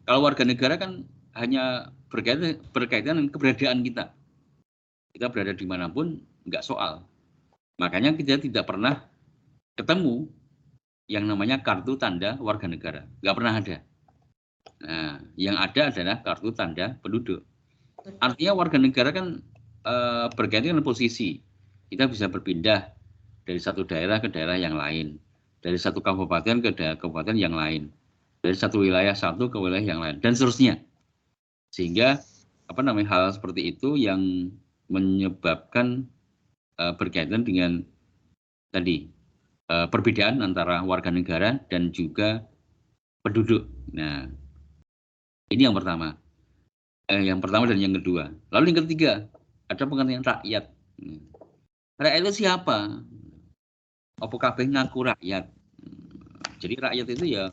[SPEAKER 2] Kalau warga negara kan hanya berkaitan dengan keberadaan kita. Kita berada dimanapun, nggak soal. Makanya kita tidak pernah ketemu yang namanya kartu tanda warga negara. Nggak pernah ada. Nah, yang ada adalah kartu tanda penduduk. Artinya warga negara kan berkaitan dengan posisi. Kita bisa berpindah dari satu daerah ke daerah yang lain, dari satu kabupaten ke kabupaten yang lain, dari satu wilayah satu ke wilayah yang lain, dan seterusnya. Sehingga hal seperti itu yang menyebabkan berkaitan dengan tadi perbedaan antara warga negara dan juga penduduk. Nah, ini yang pertama. Yang pertama dan yang kedua. Lalu yang ketiga, ada pengertian rakyat. Rakyat itu siapa? Apa kabeh ngaku rakyat? Jadi rakyat itu ya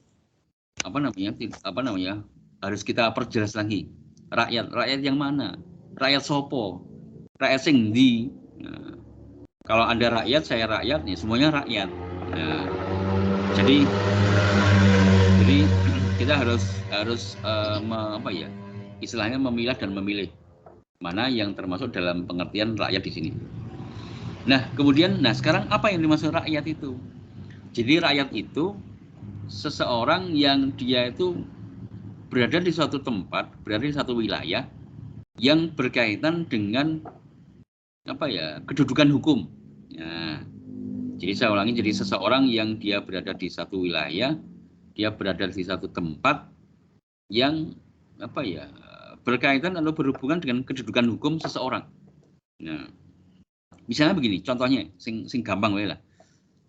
[SPEAKER 2] harus kita perjelas lagi. Rakyat yang mana? Rakyat sopo? Rakyat sing ndi? Nah, kalau Anda rakyat, saya rakyat, ya semuanya rakyat. Nah, jadi kita harus istilahnya memilah dan memilih mana yang termasuk dalam pengertian rakyat di sini. Nah, kemudian, sekarang apa yang dimaksud rakyat itu? Jadi rakyat itu seseorang yang dia itu berada di suatu tempat, berada di satu wilayah yang berkaitan dengan kedudukan hukum. Nah, jadi saya ulangi, jadi seseorang yang dia berada di satu wilayah, dia berada di satu tempat yang berkaitan atau berhubungan dengan kedudukan hukum seseorang. Nah, misalnya begini, contohnya sing gampang wae lah.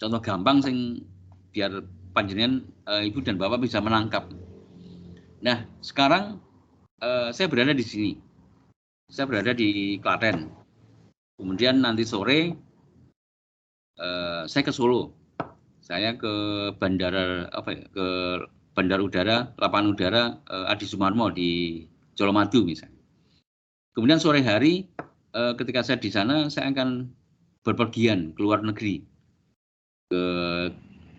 [SPEAKER 2] Contoh gampang sing biar panjenengan Ibu dan Bapak bisa menangkap. Nah, sekarang saya berada di sini. Saya berada di Klaten. Kemudian nanti sore saya ke Solo. Saya ke bandara udara, lapangan udara Adi Sumarmo di Colomadu misalnya. Kemudian sore hari ketika saya di sana, saya akan berpergian ke luar negeri, ke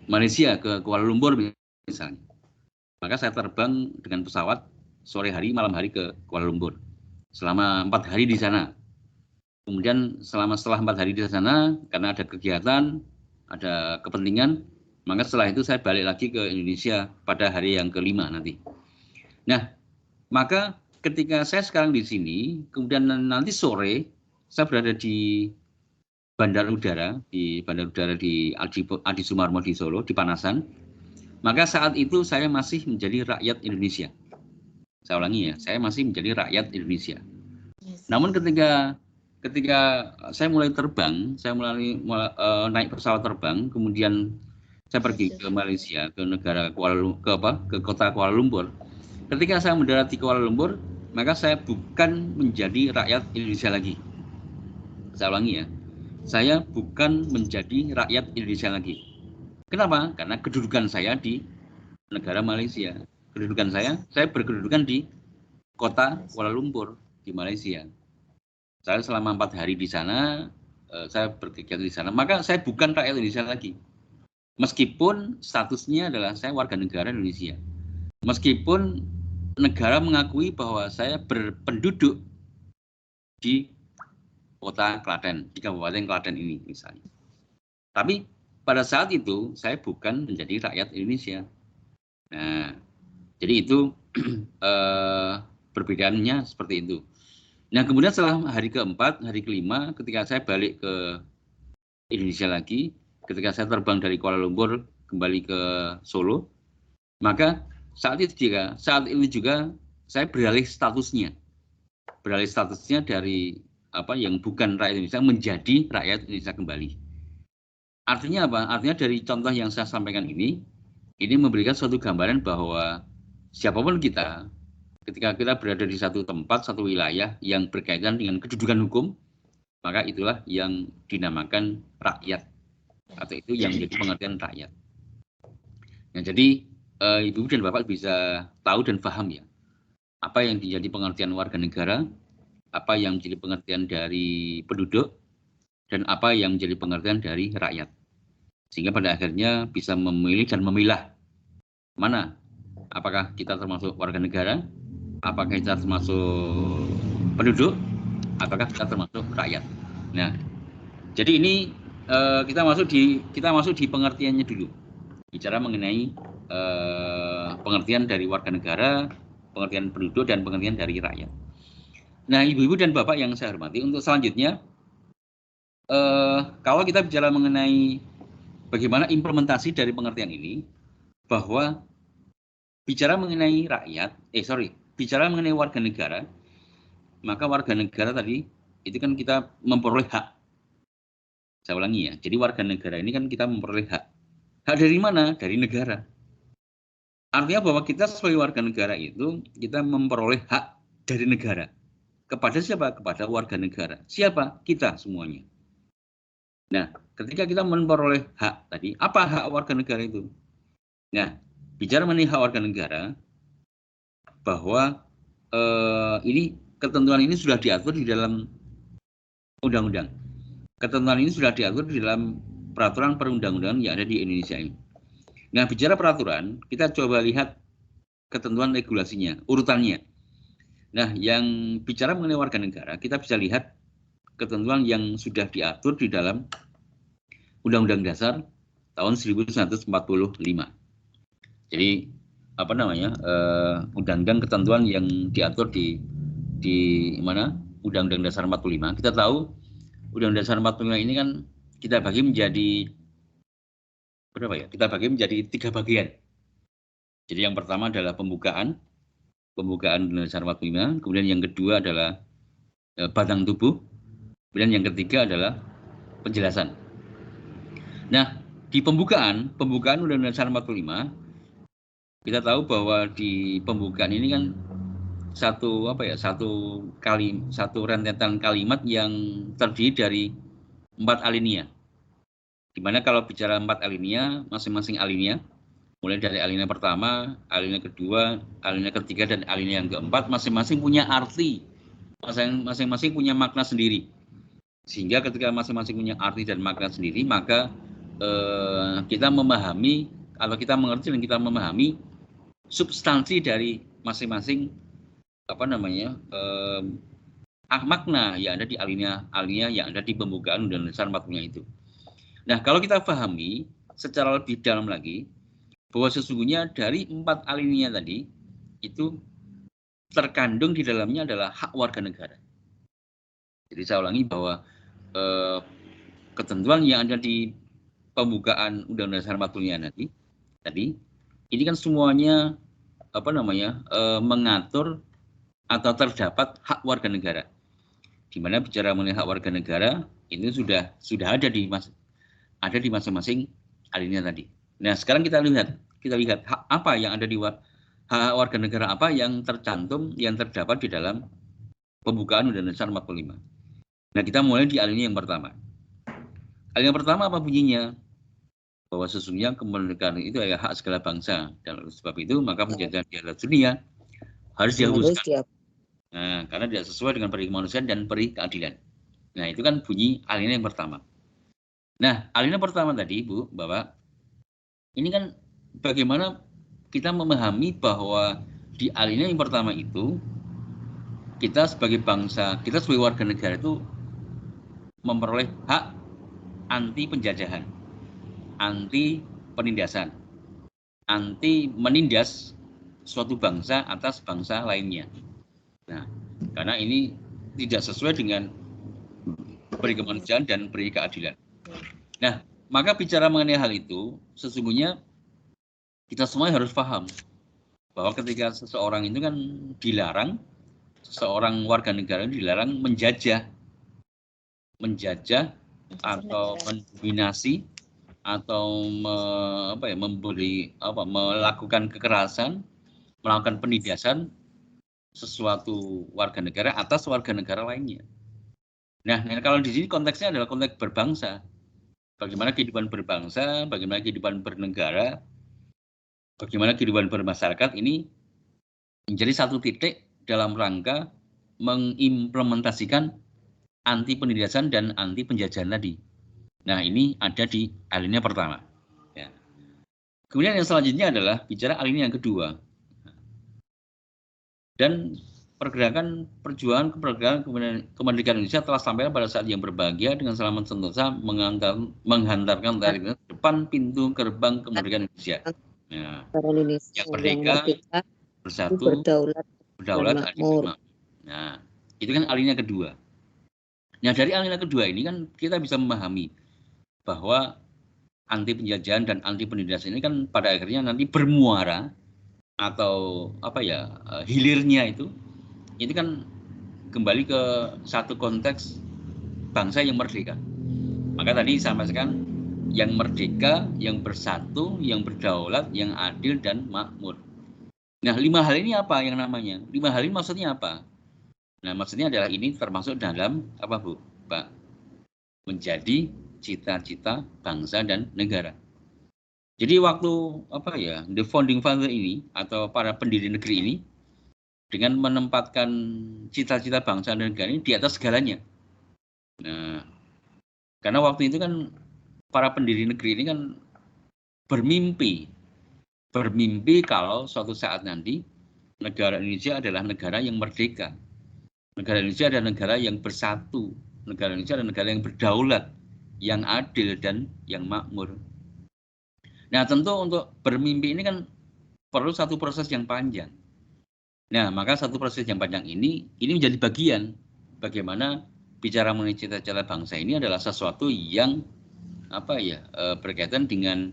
[SPEAKER 2] Malaysia, ke Kuala Lumpur misalnya. Maka saya terbang dengan pesawat sore hari, malam hari ke Kuala Lumpur. Selama 4 hari di sana. Kemudian setelah 4 hari di sana, karena ada kegiatan, ada kepentingan, maka setelah itu saya balik lagi ke Indonesia pada hari yang kelima nanti. Nah, maka ketika saya sekarang di sini, kemudian nanti sore saya berada di bandara udara di Adi Sumarmo di Solo, di Panasan, maka saat itu saya masih menjadi rakyat Indonesia. Saya ulangi ya, saya masih menjadi rakyat Indonesia. Namun ketika saya mulai terbang, saya mulai naik pesawat terbang, kemudian saya pergi ke Malaysia, ke negara ke kota Kuala Lumpur. Ketika saya mendarat di Kuala Lumpur, maka saya bukan menjadi rakyat Indonesia lagi. Saya ulangi ya, saya bukan menjadi rakyat Indonesia lagi. Kenapa? Karena kedudukan saya di negara Malaysia. Kedudukan saya berkedudukan di kota Kuala Lumpur di Malaysia. Saya selama 4 hari di sana, saya berkegiatan di sana. Maka saya bukan rakyat Indonesia lagi. Meskipun statusnya adalah saya warga negara Indonesia. Meskipun negara mengakui bahwa saya berpenduduk di kota Klaten, di Kabupaten Klaten ini misalnya. Tapi pada saat itu saya bukan menjadi rakyat Indonesia. Nah, jadi itu perbedaannya seperti itu. Nah, kemudian setelah hari keempat, hari kelima, ketika saya balik ke Indonesia lagi, ketika saya terbang dari Kuala Lumpur kembali ke Solo, maka saat ini juga saya beralih statusnya dari yang bukan rakyat Indonesia menjadi rakyat Indonesia kembali. Artinya apa? Artinya dari contoh yang saya sampaikan ini memberikan suatu gambaran bahwa siapapun kita, ketika kita berada di satu tempat, satu wilayah yang berkaitan dengan kedudukan hukum, maka itulah yang dinamakan rakyat, atau itu yang menjadi pengertian rakyat. Nah, jadi Ibu dan Bapak bisa tahu dan paham ya, apa yang menjadi pengertian warga negara, apa yang menjadi pengertian dari penduduk, dan apa yang menjadi pengertian dari rakyat. Sehingga pada akhirnya bisa memilih dan memilah mana, apakah kita termasuk warga negara, apakah kita termasuk penduduk, apakah kita termasuk rakyat. Nah, jadi ini kita masuk di pengertiannya dulu. Bicara mengenai pengertian dari warga negara, pengertian penduduk, dan pengertian dari rakyat. Nah, Ibu-ibu dan Bapak yang saya hormati, untuk selanjutnya, kalau kita bicara mengenai bagaimana implementasi dari pengertian ini, bahwa bicara mengenai bicara mengenai warga negara, maka warga negara tadi itu kan kita memperoleh hak. Saya ulangi ya, jadi warga negara ini kan kita memperoleh hak. Hak dari mana? Dari negara. Artinya bahwa kita sebagai warga negara itu, kita memperoleh hak dari negara. Kepada siapa? Kepada warga negara. Siapa? Kita semuanya. Nah, ketika kita memperoleh hak tadi, apa hak warga negara itu? Nah, bicara mengenai hak warga negara, bahwa ini ketentuan ini sudah diatur di dalam undang-undang. Ketentuan ini sudah diatur di dalam peraturan perundang-undangan yang ada di Indonesia ini. Nah, bicara peraturan, kita coba lihat ketentuan regulasinya, urutannya. Nah, yang bicara mengenai warga negara, kita bisa lihat ketentuan yang sudah diatur di dalam Undang-Undang Dasar tahun 1945. Jadi apa namanya, undang-undang ketentuan yang diatur di mana Undang-Undang Dasar 45. Kita tahu Undang-Undang Dasar 45 ini kan kita bagi menjadi berapa ya? Kita bagi menjadi 3 bagian. Jadi yang pertama adalah pembukaan Undang-Undang Dasar 45, kemudian yang kedua adalah batang tubuh, kemudian yang ketiga adalah penjelasan. Nah, di pembukaan Undang-Undang Dasar 45, kita tahu bahwa di pembukaan ini kan satu rentetan kalimat yang terdiri dari 4 alinea. Dimana kalau bicara 4 alinea, masing-masing alinea, mulai dari alinea pertama, alinea kedua, alinea ketiga, dan alinea yang keempat, masing-masing punya arti, masing-masing punya makna sendiri. Sehingga ketika masing-masing punya arti dan makna sendiri, maka kita memahami, kalau kita mengerti dan kita memahami substansi dari masing-masing makna yang ada di alinea yang ada di pembukaan Undang-Undang Dasar 45 itu. Nah, kalau kita pahami secara lebih dalam lagi, bahwa sesungguhnya dari 4 alinea tadi, itu terkandung di dalamnya adalah hak warga negara. Jadi saya ulangi bahwa ketentuan yang ada di pembukaan Undang-Undang Dasar 45 tadi, ini kan semuanya mengatur atau terdapat hak warga negara. Di mana bicara mengenai hak warga negara, ini sudah ada di masing-masing alinea tadi. Nah, sekarang kita lihat hak apa yang ada di hak warga negara apa yang terdapat di dalam pembukaan Undang-Undang Dasar 45. Nah, kita mulai di alinea yang pertama. Alinea pertama apa bunyinya? Bahwa sesungguhnya kemerdekaan itu adalah hak segala bangsa, dan oleh sebab itu maka penjajahan di atas dunia harus dihapuskan. Nah, karena tidak sesuai dengan peri kemanusiaan dan peri keadilan. Nah, itu kan bunyi alinea yang pertama. Nah, alinea pertama tadi, Bu, Bapak, ini kan bagaimana kita memahami bahwa di alinea yang pertama itu, kita sebagai bangsa, kita sebagai warga negara itu memperoleh hak anti penjajahan, anti penindasan, anti menindas suatu bangsa atas bangsa lainnya. Nah, karena ini tidak sesuai dengan peri kemanusiaan dan peri keadilan. Nah, maka bicara mengenai hal itu, sesungguhnya kita semua harus paham bahwa ketika seseorang itu kan dilarang, seorang warga negara dilarang menjajah atau mendominasi atau melakukan kekerasan, melakukan penindasan sesuatu warga negara atas warga negara lainnya. Nah, kalau di sini konteksnya adalah konteks berbangsa. Bagaimana kehidupan berbangsa, bagaimana kehidupan bernegara, bagaimana kehidupan bermasyarakat ini menjadi satu titik dalam rangka mengimplementasikan anti penindasan dan anti penjajahan tadi. Nah, ini ada di alinea pertama. Ya. Kemudian yang selanjutnya adalah bicara alinea yang kedua. Dan pergerakan perjuangan kemerdekaan Indonesia telah sampai pada saat yang berbahagia dengan selamat sentosa menghantarkan ke depan pintu gerbang kemerdekaan Indonesia. Nah, yang merdeka, bersatu, berdaulat, adil. Nah, itu kan alinea kedua. Nah, dari alinea kedua ini kan kita bisa memahami bahwa anti penjajahan dan anti penindasan ini kan pada akhirnya nanti bermuara atau hilirnya itu kan kembali ke satu konteks bangsa yang merdeka. Maka tadi saya sampaikan yang merdeka, yang bersatu, yang berdaulat, yang adil dan makmur. Nah, 5 hal ini apa yang namanya? 5 hal ini maksudnya apa? Nah, maksudnya adalah ini termasuk dalam apa, Bu? Pak? Menjadi cita-cita bangsa dan negara. Jadi waktu the founding father ini atau para pendiri negeri ini dengan menempatkan cita-cita bangsa dan negara ini di atas segalanya. Nah, karena waktu itu kan para pendiri negeri ini kan bermimpi kalau suatu saat nanti negara Indonesia adalah negara yang merdeka. Negara Indonesia adalah negara yang bersatu. Negara Indonesia adalah negara yang berdaulat, yang adil dan yang makmur. Nah, tentu untuk bermimpi ini kan perlu satu proses yang panjang. Nah, maka satu proses yang panjang ini menjadi bagian bagaimana bicara mengenai cita-cita bangsa ini adalah sesuatu yang berkaitan dengan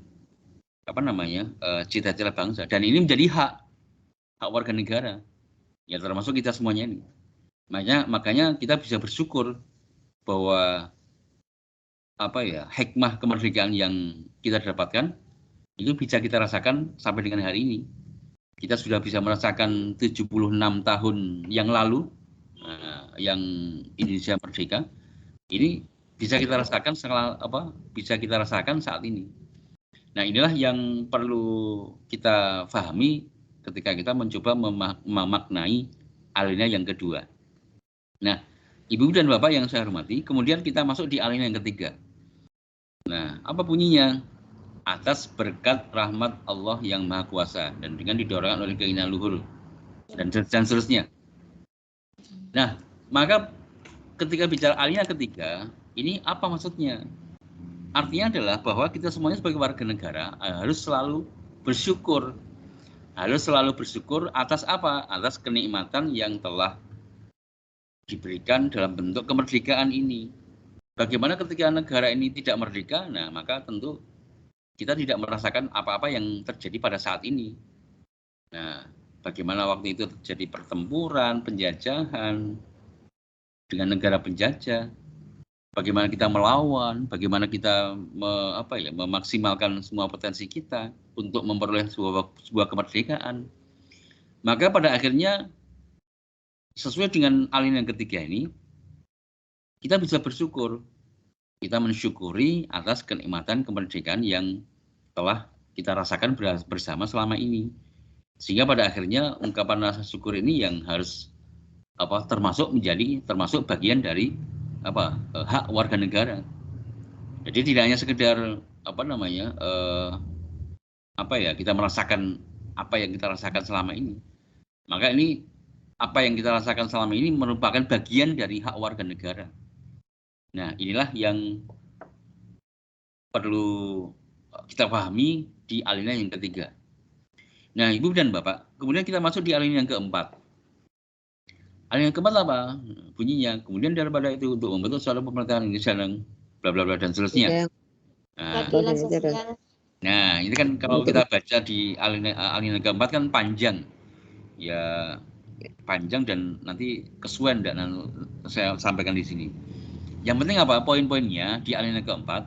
[SPEAKER 2] cita-cita bangsa, dan ini menjadi hak warga negara, ya termasuk kita semuanya ini. Makanya kita bisa bersyukur bahwa hikmah kemerdekaan yang kita dapatkan itu bisa kita rasakan sampai dengan hari ini. Kita sudah bisa merasakan 76 tahun yang lalu yang Indonesia merdeka. Ini bisa kita rasakan saat ini. Nah, inilah yang perlu kita pahami ketika kita mencoba memaknai alinea yang kedua. Nah, Ibu dan Bapak yang saya hormati, kemudian kita masuk di alinea yang ketiga. Nah, apa bunyinya? Atas berkat rahmat Allah yang Maha Kuasa dan dengan didorongkan oleh keinginan luhur dan seterusnya. Nah, maka ketika bicara alinea ketiga, ini apa maksudnya? Artinya adalah bahwa kita semuanya sebagai warga negara harus selalu bersyukur. Harus selalu bersyukur atas apa? Atas kenikmatan yang telah diberikan dalam bentuk kemerdekaan ini. Bagaimana ketika negara ini tidak merdeka? Nah, maka tentu kita tidak merasakan apa-apa yang terjadi pada saat ini. Nah, bagaimana waktu itu terjadi pertempuran, penjajahan dengan negara penjajah, bagaimana kita melawan, bagaimana kita memaksimalkan semua potensi kita untuk memperoleh sebuah kemerdekaan. Maka pada akhirnya sesuai dengan alinea yang ketiga ini, kita bisa bersyukur. Kita mensyukuri atas kenikmatan kemerdekaan yang telah kita rasakan bersama selama ini. Sehingga pada akhirnya ungkapan rasa syukur ini yang harus termasuk bagian dari hak warga negara. Jadi tidak hanya sekedar kita merasakan apa yang kita rasakan selama ini. Maka ini apa yang kita rasakan selama ini merupakan bagian dari hak warga negara. Nah, inilah yang perlu kita pahami di alinea yang ketiga. Nah, Ibu dan Bapak, kemudian kita masuk di alinea yang keempat. Alinea yang keempat apa? Bunyinya, kemudian daripada itu untuk membentuk suatu pemerintahan Indonesia yang bla bla bla dan seterusnya. Nah, ini kan kalau kita baca di alinea keempat kan panjang. Ya, panjang dan nanti kesuwen dan saya sampaikan di sini. Yang penting apa? Poin-poinnya di alinea keempat,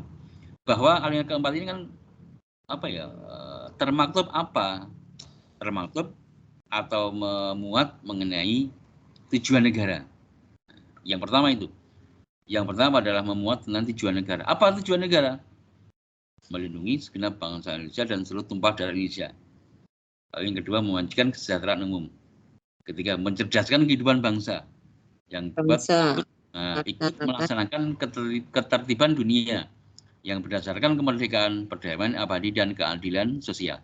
[SPEAKER 2] bahwa alinea keempat ini kan termaktub apa? Termaktub atau memuat mengenai tujuan negara. Yang pertama itu. Yang pertama adalah memuat tentang tujuan negara. Apa tujuan negara? Melindungi segenap bangsa Indonesia dan seluruh tumpah darah Indonesia. Lalu yang kedua, mewujudkan kesejahteraan umum. Ketika mencerdaskan kehidupan bangsa. Yang kedua, ikut melaksanakan ketertiban dunia yang berdasarkan kemerdekaan, perdamaian abadi, dan keadilan sosial.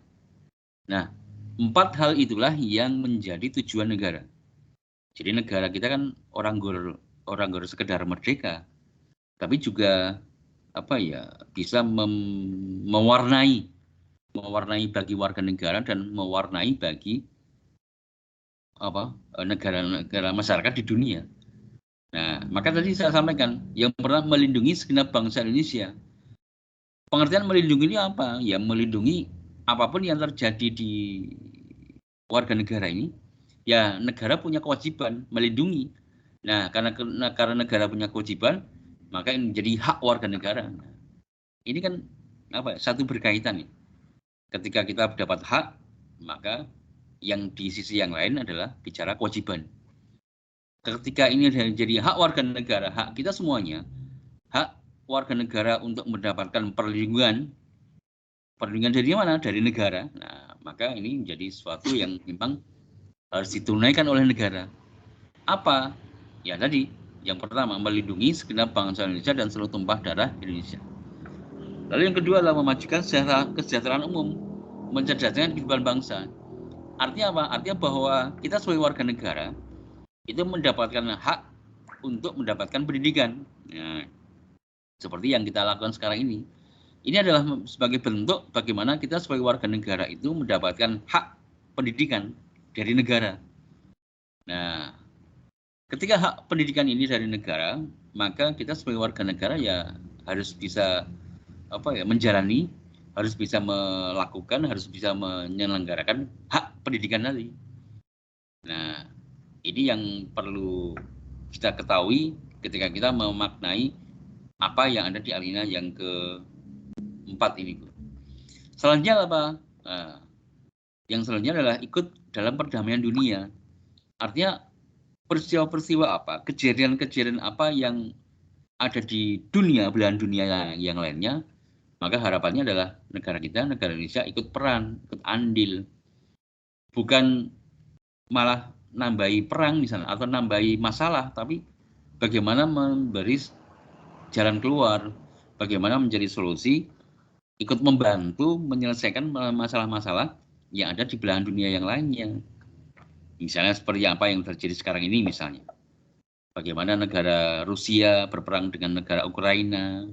[SPEAKER 2] Nah, 4 hal itulah yang menjadi tujuan negara. Jadi negara kita kan orang gor sekedar merdeka, tapi juga bisa mewarnai bagi warga negara dan mewarnai bagi negara masyarakat di dunia. Nah, maka tadi saya sampaikan yang pertama melindungi segenap bangsa Indonesia. Pengertian melindungi ini apa? Ya melindungi apapun yang terjadi di warga negara ini. Ya negara punya kewajiban melindungi. Nah, karena negara punya kewajiban, maka ini menjadi hak warga negara. Nah, ini kan satu berkaitan nih. Ketika kita dapat hak, maka yang di sisi yang lain adalah bicara kewajiban. Ketika ini jadi hak warga negara, hak kita semuanya, hak warga negara untuk mendapatkan perlindungan dari mana? Dari negara. Nah, maka ini menjadi sesuatu yang memang harus ditunaikan oleh negara. Apa? Ya tadi, yang pertama melindungi segenap bangsa Indonesia dan seluruh tumpah darah Indonesia. Lalu yang kedua adalah memajukan kesejahteraan umum, mencerdaskan kehidupan bangsa. Artinya apa? Artinya bahwa kita sebagai warga negara itu mendapatkan hak untuk mendapatkan pendidikan. Nah, seperti yang kita lakukan sekarang ini. Ini adalah sebagai bentuk bagaimana kita sebagai warga negara itu mendapatkan hak pendidikan dari negara. Nah, ketika hak pendidikan ini dari negara, maka kita sebagai warga negara ya harus bisa menjalani, harus bisa melakukan, harus bisa menyelenggarakan hak pendidikan tadi. Nah, ini yang perlu kita ketahui ketika kita memaknai apa yang ada di alinea yang ke-4 ini. Selanjutnya apa? Nah, yang selanjutnya adalah ikut dalam perdamaian dunia. Artinya peristiwa-peristiwa apa, kejadian-kejadian apa yang ada di dunia, belahan dunia yang lainnya, maka harapannya adalah negara kita, negara Indonesia ikut peran, ikut andil. Bukan malah nambahi perang misalnya, atau nambahi masalah, tapi bagaimana memberi jalan keluar, bagaimana menjadi solusi, ikut membantu menyelesaikan masalah-masalah yang ada di belahan dunia yang lainnya. Misalnya seperti apa yang terjadi sekarang ini misalnya. Bagaimana negara Rusia berperang dengan negara Ukraina,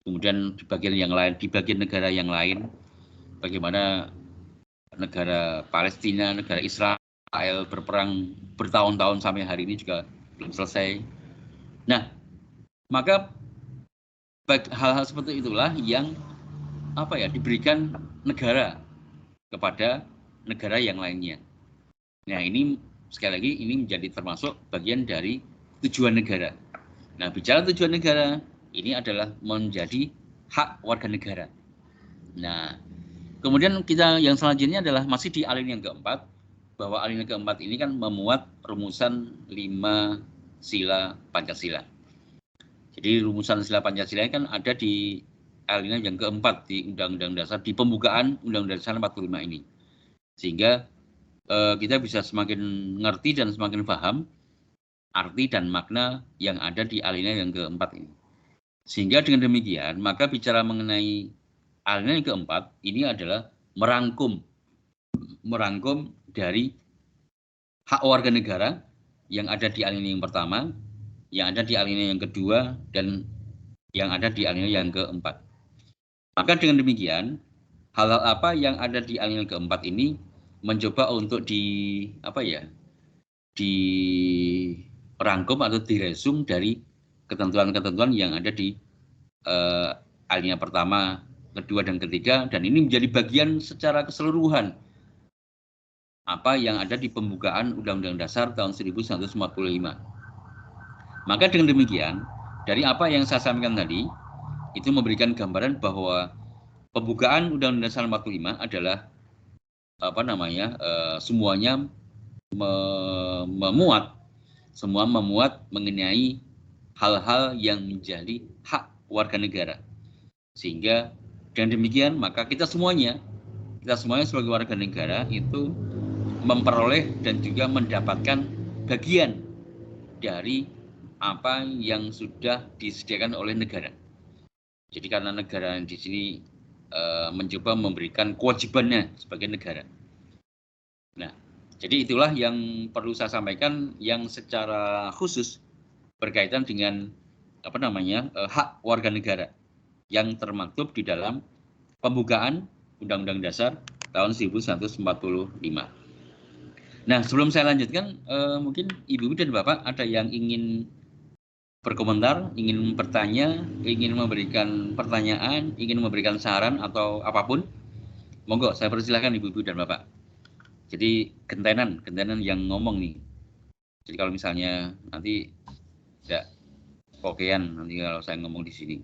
[SPEAKER 2] kemudian di bagian negara yang lain, bagaimana negara Palestina, negara Israel berperang bertahun-tahun sampai hari ini juga belum selesai. Nah, maka hal-hal seperti itulah yang diberikan negara kepada negara yang lainnya. Nah, ini sekali lagi ini menjadi termasuk bagian dari tujuan negara. Nah, bicara tujuan negara, ini adalah menjadi hak warga negara. Nah, kemudian kita yang selanjutnya adalah masih di alinea yang keempat, bahwa alinea keempat ini kan memuat rumusan 5 sila Pancasila. Jadi rumusan sila Pancasila kan ada di alinea yang keempat di Undang-Undang Dasar, di pembukaan Undang-Undang Dasar 45 ini. Sehingga kita bisa semakin ngerti dan semakin paham arti dan makna yang ada di alinea yang keempat ini. Sehingga dengan demikian, maka bicara mengenai alinea yang keempat ini adalah merangkum dari hak warga negara yang ada di alinea yang pertama, yang ada di alinea yang kedua, dan yang ada di alinea yang keempat. Maka dengan demikian, hal-hal apa yang ada di alinea yang keempat ini mencoba untuk dirangkum atau diresum dari ketentuan-ketentuan yang ada di alinea pertama, kedua, dan ketiga, dan ini menjadi bagian secara keseluruhan apa yang ada di pembukaan Undang-Undang Dasar tahun 1945. Maka dengan demikian, dari apa yang saya sampaikan tadi, itu memberikan gambaran bahwa pembukaan Undang-Undang Dasar 45 adalah semuanya memuat mengenai hal-hal yang menjadi hak warga negara. Sehingga dengan demikian maka kita semuanya sebagai warga negara itu memperoleh dan juga mendapatkan bagian dari apa yang sudah disediakan oleh negara. Jadi karena negara di sini mencoba memberikan kewajibannya sebagai negara. Nah, jadi itulah yang perlu saya sampaikan yang secara khusus berkaitan dengan hak warga negara yang termaktub di dalam pembukaan Undang-Undang Dasar tahun 1945. Nah, sebelum saya lanjutkan, mungkin Ibu dan Bapak ada yang ingin berkomentar, ingin bertanya, ingin memberikan pertanyaan, ingin memberikan saran atau apapun. Monggo, saya persilahkan Ibu dan Bapak. Jadi gentenan yang ngomong nih. Jadi kalau misalnya nanti tidak kokean nanti kalau saya ngomong di sini.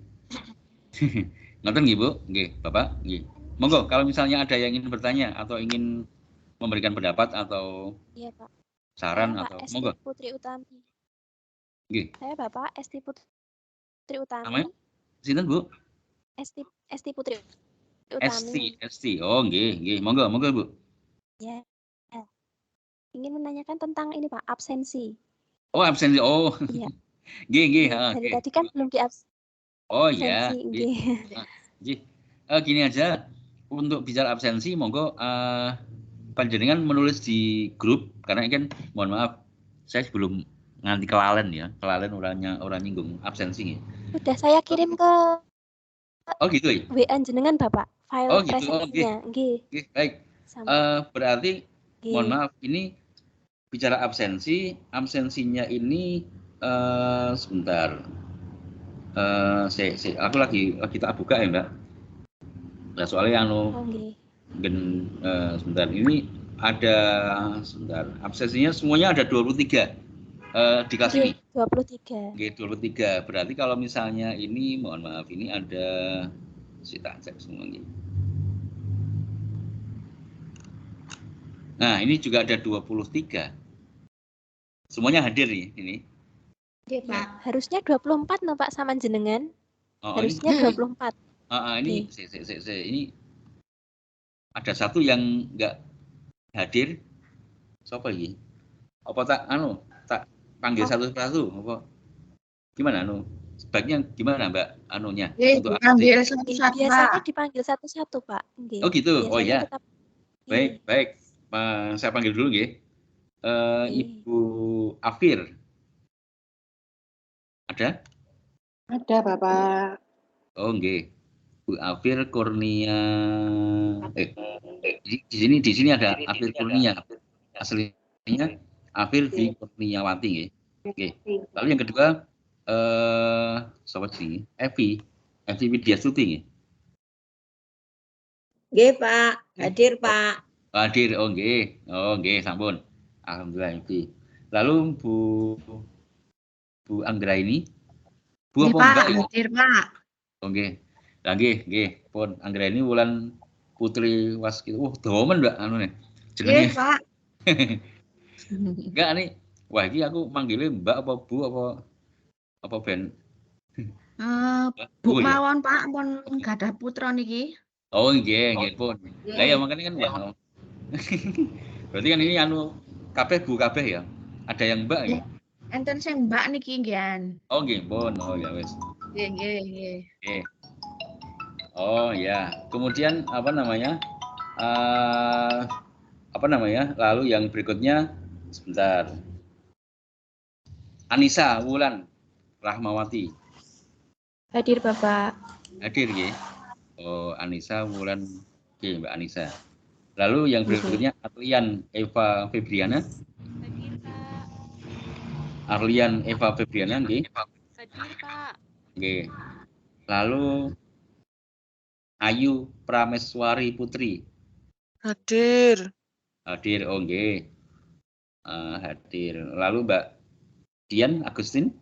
[SPEAKER 2] Ngoten nggih, Bu? Nggih, Bapak? Nggih. Monggo, kalau misalnya ada yang ingin bertanya atau ingin memberikan pendapat atau
[SPEAKER 5] Iya, Pak.
[SPEAKER 2] saran
[SPEAKER 5] Saya
[SPEAKER 2] atau
[SPEAKER 5] Pak Esti
[SPEAKER 2] monggo.
[SPEAKER 5] Putri Utami.
[SPEAKER 2] Nggih.
[SPEAKER 5] Saya Bapak Esti Putri Utami.
[SPEAKER 2] Namanya sinten, Bu?
[SPEAKER 5] Esti Putri Utami.
[SPEAKER 2] Esti. Oh, nggih. Monggo, Bu.
[SPEAKER 5] Ya. Ingin menanyakan tentang ini, Pak, absensi.
[SPEAKER 2] Oh, absensi. Oh.
[SPEAKER 5] Iya.
[SPEAKER 2] Nggih.
[SPEAKER 5] Dari tadi kan belum diabsensi.
[SPEAKER 2] Oh iya.
[SPEAKER 5] Nggih.
[SPEAKER 2] Gini aja, untuk bicara absensi, monggo panjenengan menulis di grup karena kan mohon maaf, saya belum nganti kelalen orang nyinggung absensi.
[SPEAKER 5] Udah saya kirim ke
[SPEAKER 2] gitu ya.
[SPEAKER 5] WA jenengan Bapak, file
[SPEAKER 2] gitu.
[SPEAKER 5] presentasinya. Nggih.
[SPEAKER 2] Baik. Berarti mohon maaf, ini bicara absensinya ini sebentar. Aku lagi tak buka ya, Mbak. Nah, soalnya sebentar, ini ada sebentar, absensinya semuanya ada 23 di kelas ini.
[SPEAKER 5] 23.
[SPEAKER 2] Oke, 23. Berarti kalau misalnya ini, mohon maaf, ini ada, saya cek semuanya. Nah, ini juga ada 23. Semuanya hadir nih, ini.
[SPEAKER 3] Oke, Pak.
[SPEAKER 5] Harusnya 24 no, Pak, sama jenengan. Harusnya 24.
[SPEAKER 2] Ini ini ada satu yang enggak hadir. Siapa ini? Apa tak panggil satu-satu apa? Gimana sebaiknya gimana, Mbak anunya?
[SPEAKER 3] Untuk panggil satu-satu,
[SPEAKER 5] biasanya dipanggil satu-satu, Pak. Nggih.
[SPEAKER 2] Oh gitu.
[SPEAKER 5] Biasanya
[SPEAKER 2] oh ya.
[SPEAKER 5] Tetap...
[SPEAKER 2] Baik. Saya panggil dulu nggih. Ibu Afir. Ada?
[SPEAKER 4] Ada, Bapak.
[SPEAKER 2] Oh, nggih. Bu Afir Kurnia. Di sini ada Afir Kurnia. Aslinya Afir di Kurniawati nggih. Oke. Lalu yang kedua siapa sih? Evi Widiastuti nggih.
[SPEAKER 6] Nggih, Pak. Hadir, Pak.
[SPEAKER 2] Hadir. Oh, nggih, sampun. Alhamdulillah Evi. Lalu Bu Anggra ini. Bu apa Mbak?
[SPEAKER 3] Hadir, Pak.
[SPEAKER 2] Oh, nggih. Nggih, pun Anggra ini Wulan Putri Waskita. Dawa Mbak nih. Jenenge.
[SPEAKER 3] Nggih, Pak.
[SPEAKER 2] Enggak nih. Wah, iki aku manggilnya Mbak apa Bu apa ben?
[SPEAKER 3] Bu mawon, Pak, pun gadah putra niki.
[SPEAKER 2] Oh, nggih, pun. Lah ya makanya kan wah. Berarti kan ini kabeh Bu kabeh ya. Ada yang Mbak ya?
[SPEAKER 3] Enten sing Mbak niki nggih.
[SPEAKER 2] Oh, nggih, pun. Oh, ya wis.
[SPEAKER 3] Nggih.
[SPEAKER 2] Oh, ya. Kemudian lalu yang berikutnya sebentar. Anissa Wulan Rahmawati.
[SPEAKER 5] Hadir, Bapak.
[SPEAKER 2] Hadir nggih. Oh, Anissa Wulan. Oke, Mbak Anissa. Lalu yang berikutnya Arlian Eva Febriana.
[SPEAKER 7] Hadir, Pak.
[SPEAKER 2] Arlian Eva Febriana nggih.
[SPEAKER 7] Hadir, Pak.
[SPEAKER 2] Nggih. Lalu Ayu Prameswari Putri.
[SPEAKER 8] Hadir.
[SPEAKER 2] Oh nggih. Hadir. Lalu Mbak Dian Agustin.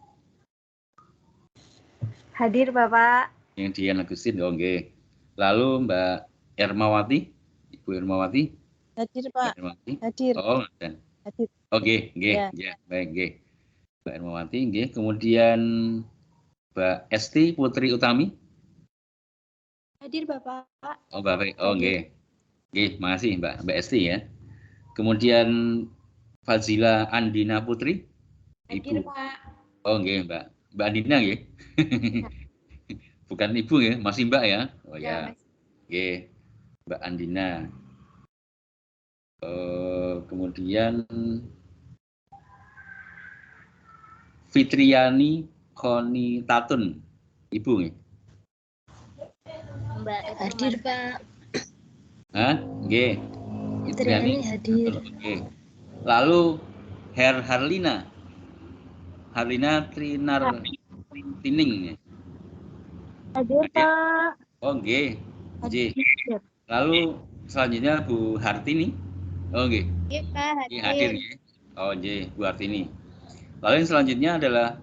[SPEAKER 5] Hadir, Bapak.
[SPEAKER 2] Yang Dian Agustin, oh nggih. Lalu Mbak Ermawati, Ibu Ermawati.
[SPEAKER 1] Hadir, Pak.
[SPEAKER 2] Mbak Ermawati.
[SPEAKER 1] Hadir.
[SPEAKER 2] Oh, dan.
[SPEAKER 1] Hadir.
[SPEAKER 2] Oke,
[SPEAKER 1] Ya.
[SPEAKER 2] ya, baik, nggih. Mbak Ermawati, nggih. Kemudian Mbak Esti Putri Utami.
[SPEAKER 5] Hadir Bapak.
[SPEAKER 2] Oh, baik. Oh,
[SPEAKER 5] Hadir.
[SPEAKER 2] nggih. Nggih, makasih Mbak Esti ya. Kemudian Fazila Andina Putri.
[SPEAKER 3] Hadir,
[SPEAKER 2] Ibu.
[SPEAKER 3] Pak.
[SPEAKER 2] Oh, nggih, Mbak Andina nggih. Bukan Ibu ya, masih Mbak ya. Oh ya.
[SPEAKER 3] Mas.
[SPEAKER 2] Nggih. Mbak Andina. Kemudian Fitriani Konitatun, Ibu nggih.
[SPEAKER 6] Mbak hadir, Pak.
[SPEAKER 2] Hah? Nggih.
[SPEAKER 6] Fitriani hadir.
[SPEAKER 2] Oke. Lalu Harlina Trinar Tining.
[SPEAKER 5] Hadir Pak.
[SPEAKER 2] Oh nggih. Nggih. Lalu selanjutnya Bu Hartini. Oh nggih.
[SPEAKER 4] Iya, Pak,
[SPEAKER 2] Nggih, hadir nggih. Oh nggih, Bu Hartini. Lalu yang selanjutnya adalah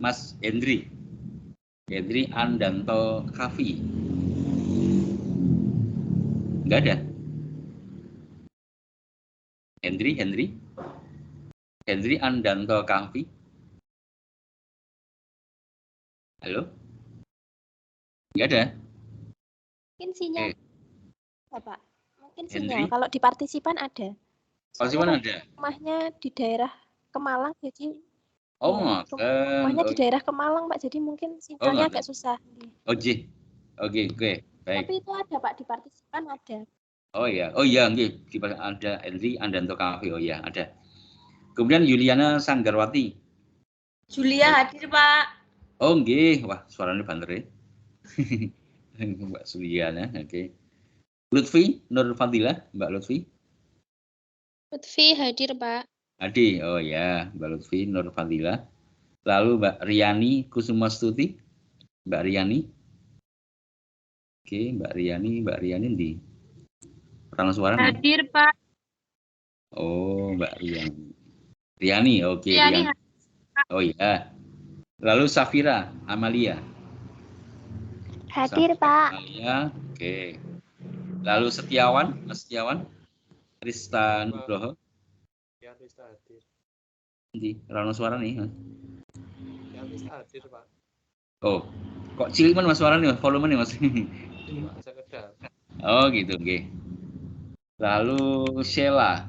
[SPEAKER 2] Mas Hendri Andanto Kavi. Enggak ada. Hendri Andanto Kavi. Halo? Enggak ada.
[SPEAKER 5] Mungkin sinyal. Bapak. Mungkin
[SPEAKER 2] Hendri?
[SPEAKER 5] sinyal. Kalau di partisipan ada.
[SPEAKER 2] Partisipan
[SPEAKER 5] Soalnya
[SPEAKER 2] ada.
[SPEAKER 5] Rumahnya di daerah Kemalang, jadi
[SPEAKER 2] Oh,
[SPEAKER 5] rumahnya di daerah Kemalang, Pak. Jadi mungkin sinyalnya agak susah.
[SPEAKER 2] Oh, nggih. Oke, baik.
[SPEAKER 5] Tapi itu ada, Pak, di partisipan ada.
[SPEAKER 2] Oh iya, nggih, ada Hendri Andanto Kavi. Oh iya, ada. Kemudian Yuliana Sanggarwati.
[SPEAKER 6] Julia hadir, Pak.
[SPEAKER 2] Oh nggih, wah suaranya banter ya. Mbak Juliana, oke. Lutfi Nur Fadila, Mbak Lutfi.
[SPEAKER 7] Lutfi hadir, Pak.
[SPEAKER 2] Adi, oh ya, Mbak Lutfi Nur Fadila. Lalu Mbak Riani Kusumastuti, Mbak Riani. Oke, Mbak Riani di perang suara.
[SPEAKER 3] Hadir, Pak.
[SPEAKER 2] Oh, Mbak Riani, oke. Riani. Oh iya. Lalu Safira Amalia.
[SPEAKER 5] Hadir, Pak.
[SPEAKER 2] Amalia, oke. Lalu Mas Setiawan, Rista Nugroho.
[SPEAKER 9] Ya, Rista hadir.
[SPEAKER 2] Di Rano suara nih.
[SPEAKER 9] Ya, Rista hadir, Pak.
[SPEAKER 2] Oh, kok cilik man Mas suara nih, volume nih Mas.
[SPEAKER 9] Sekedar.
[SPEAKER 2] Oh gitu, oke. Lalu Sheila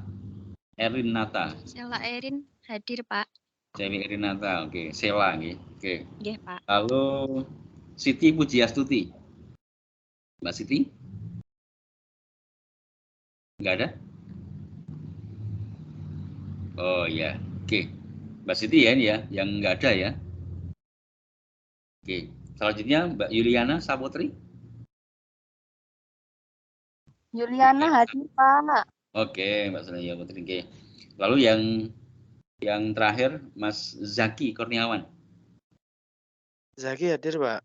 [SPEAKER 2] Erinata.
[SPEAKER 7] Sheila Erin hadir, Pak.
[SPEAKER 2] Sheila Erinata, oke. Sheila, oke.
[SPEAKER 7] Nggih, Pak.
[SPEAKER 2] Lalu Siti Pujiastuti. Mbak Siti? Enggak ada? Oh ya, oke. Mbak Siti ya, ini ya, yang enggak ada ya. Oke. Selanjutnya Mbak Yuliana Saputri.
[SPEAKER 5] Juliana hadir, Pak.
[SPEAKER 2] Oke, Mbak Yuliana Saputri. Oke. Lalu yang terakhir Mas Zaki Kurniawan.
[SPEAKER 8] Zaki hadir, Pak.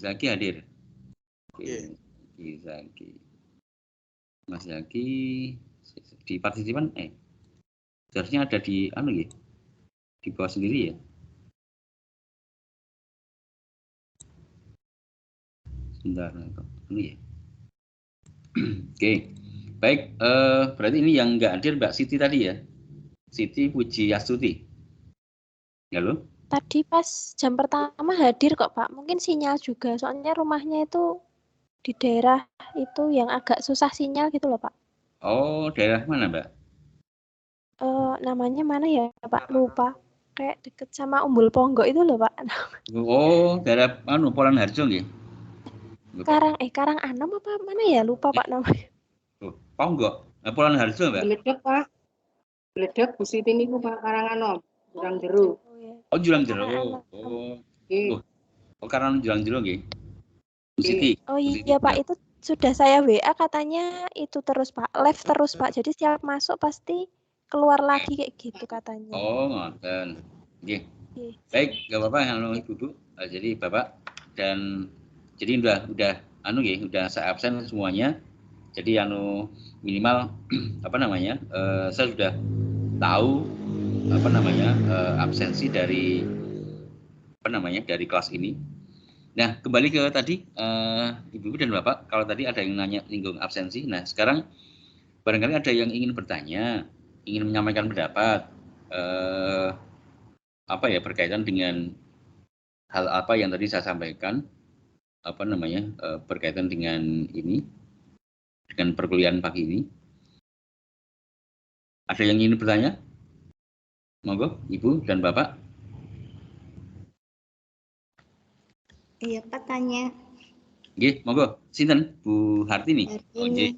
[SPEAKER 2] Zaki hadir. Oke.
[SPEAKER 8] Iya.
[SPEAKER 2] Zaki. Mas Zaki di partisipan seharusnya ada di ya. Di bawah sendiri ya. Sebentar ya. Oke. Baik, berarti ini yang nggak hadir Mbak Siti tadi ya. Siti Pujiastuti. Halo?
[SPEAKER 5] Tadi pas jam pertama hadir kok, Pak. Mungkin sinyal juga. Soalnya rumahnya itu di daerah itu yang agak susah sinyal gitu loh, Pak.
[SPEAKER 2] Oh, daerah mana, Mbak?
[SPEAKER 5] Namanya mana ya, Pak? Lupa. Kayak deket sama Umbul Ponggok itu loh, Pak.
[SPEAKER 2] Oh, daerah Polan Harjo nggih.
[SPEAKER 5] Karang Anom apa mana ya? Lupa, Pak, namanya.
[SPEAKER 2] Ponggok. Polan Harjo, Mbak.
[SPEAKER 4] Bledek, Pak. Bledek Bu Siti niku Pak Karanganom, Jurang Jero.
[SPEAKER 2] Oh, Jurang Jero. Oh, karena Jurang Jero nggih. Bu Siti.
[SPEAKER 5] Oh iya, Pak, itu sudah saya WA katanya itu terus, Pak. Live terus, Pak. Jadi setiap masuk pasti keluar lagi kayak gitu katanya.
[SPEAKER 2] Oh, ngoten. Nggih. Baik, enggak apa-apa halo Ibu. Jadi Bapak dan jadi udah saya absen semuanya. Jadi minimal saya sudah tahu absensi dari dari kelas ini. Nah, kembali ke tadi Ibu dan Bapak, kalau tadi ada yang nanya singgung absensi. Nah, sekarang Barangkali ada yang ingin bertanya, ingin menyampaikan pendapat, apa ya, berkaitan dengan hal apa yang tadi saya sampaikan, apa namanya, berkaitan dengan ini, dengan perkuliahan pagi ini. Ada yang ingin bertanya? Monggo, Ibu dan Bapak.
[SPEAKER 10] Iya, Pak, tanya.
[SPEAKER 2] Nggih, monggo. Sinten? Bu Hartini. Oh,
[SPEAKER 10] Hartini.
[SPEAKER 2] nggih.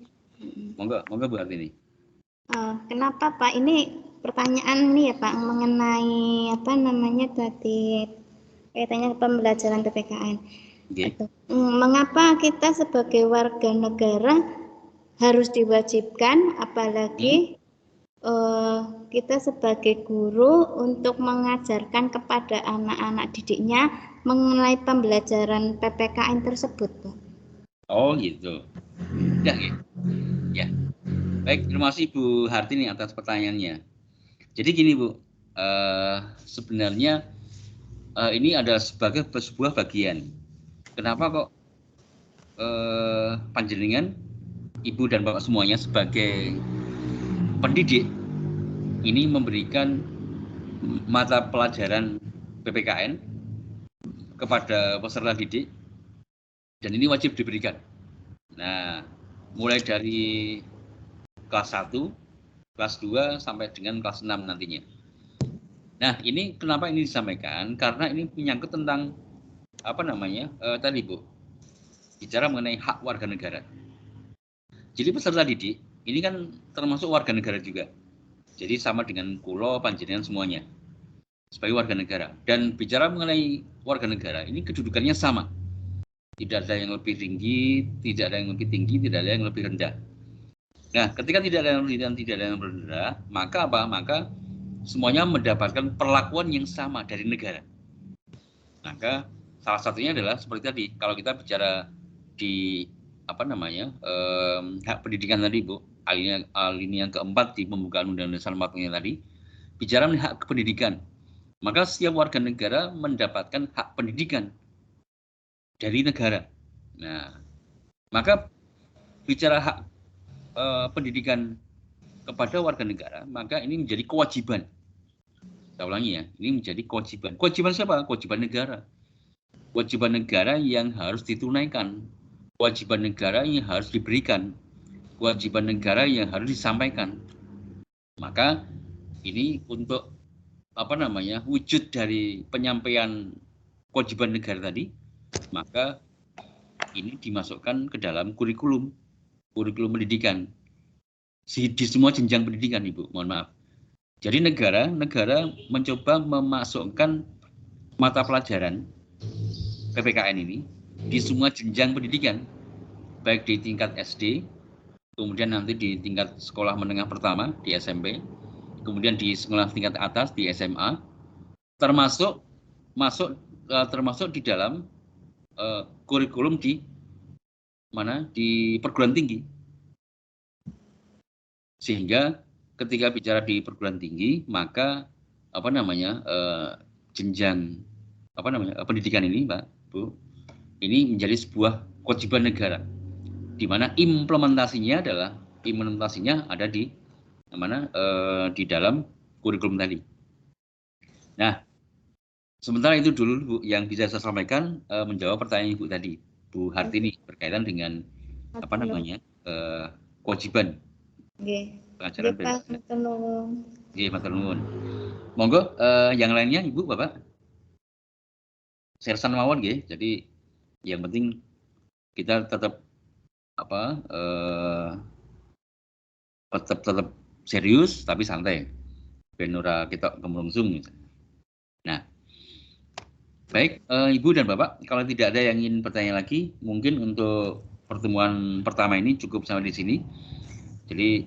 [SPEAKER 2] Monggo Bu Hartini.
[SPEAKER 10] Kenapa, Pak? Ini pertanyaan nih ya, Pak, mengenai apa namanya tadi kaitannya pembelajaran PPKN.
[SPEAKER 2] Nggih.
[SPEAKER 10] Mengapa kita sebagai warga negara harus diwajibkan, apalagi kita sebagai guru untuk mengajarkan kepada anak-anak didiknya mengenai pembelajaran PPKN tersebut, Pak?
[SPEAKER 2] Oh gitu. Ya, ya. Baik, terima kasih Bu Hartini atas pertanyaannya. Jadi gini Bu, sebenarnya ini adalah sebagai sebuah bagian. Kenapa kok panjenengan, Ibu dan Bapak semuanya sebagai pendidik ini memberikan mata pelajaran PPKN kepada peserta didik, dan ini wajib diberikan. Nah, mulai dari kelas 1, kelas 2 sampai dengan kelas 6 nantinya. Nah, ini kenapa ini disampaikan? Karena ini menyangkut tentang apa namanya? Tadi Bu, bicara mengenai hak warga negara. Jadi peserta didik ini kan termasuk warga negara juga. Jadi sama dengan kulo, panjenengan semuanya sebagai warga negara. Dan bicara mengenai warga negara, ini kedudukannya sama. Tidak ada yang lebih tinggi, tidak ada yang lebih tinggi, tidak ada yang lebih rendah. Nah, ketika tidak ada yang lebih dan tidak ada yang rendah, maka apa? Maka semuanya mendapatkan perlakuan yang sama dari negara. Maka salah satunya adalah seperti tadi, kalau kita bicara di apa namanya hak pendidikan tadi Bu, alinea keempat di pembukaan Undang-Undang Dasar 45 tadi, bicara mengenai hak pendidikan. Maka setiap warga negara mendapatkan hak pendidikan dari negara. Nah, maka bicara hak pendidikan kepada warga negara, maka ini menjadi kewajiban. Saya ulangi ya, ini menjadi kewajiban. Kewajiban siapa? Kewajiban negara. Kewajiban negara yang harus ditunaikan. Kewajiban negara yang harus diberikan. Kewajiban negara yang harus disampaikan. Maka ini untuk apa namanya, wujud dari penyampaian kewajiban negara tadi, maka ini dimasukkan ke dalam kurikulum pendidikan di semua jenjang pendidikan, Ibu. Mohon maaf. Jadi negara mencoba memasukkan mata pelajaran PPKN ini di semua jenjang pendidikan, baik di tingkat SD, kemudian nanti di tingkat sekolah menengah pertama di SMP, kemudian di sekolah tingkat atas di SMA, termasuk di dalam kurikulum di mana, di perguruan tinggi. Sehingga ketika bicara di perguruan tinggi, maka apa namanya jenjang apa namanya pendidikan ini, Pak, Bu, ini menjadi sebuah kewajiban negara, di mana implementasinya ada di mana di dalam kurikulum tadi. Nah, sementara itu dulu Bu yang bisa saya sampaikan menjawab pertanyaan Ibu tadi, Bu Hartini, berkaitan dengan apa namanya kewajiban pengajaran PPKN. Nggih, matur nuwun. Monggo yang lainnya Ibu, Bapak. Sersan mawon nggih. Jadi yang penting kita tetap apa tetap serius tapi santai. Ben ora kita kemrungsung. Nah, baik, Ibu dan Bapak, kalau tidak ada yang ingin bertanya lagi, mungkin untuk pertemuan pertama ini cukup sampai di sini. Jadi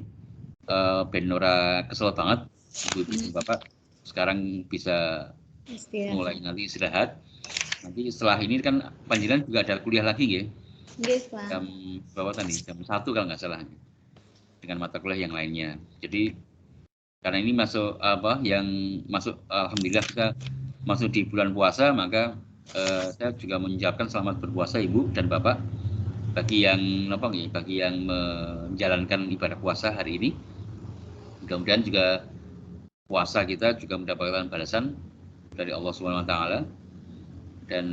[SPEAKER 2] Ben ora kesel banget, Ibu dan Bapak sekarang bisa mulai nanti istirahat. Nanti setelah ini kan panjenengan juga ada kuliah lagi ya? Jam berapa tadi? Jam 1 kalau nggak salah, dengan mata kuliah yang lainnya. Jadi karena ini masuk alhamdulillah kita masuk di bulan puasa, maka saya juga mengucapkan selamat berpuasa Ibu dan Bapak. bagi yang apa nih, bagi yang menjalankan ibadah puasa hari ini. Mudah-mudahan juga puasa kita juga mendapatkan balasan dari Allah Subhanahu wa taala, dan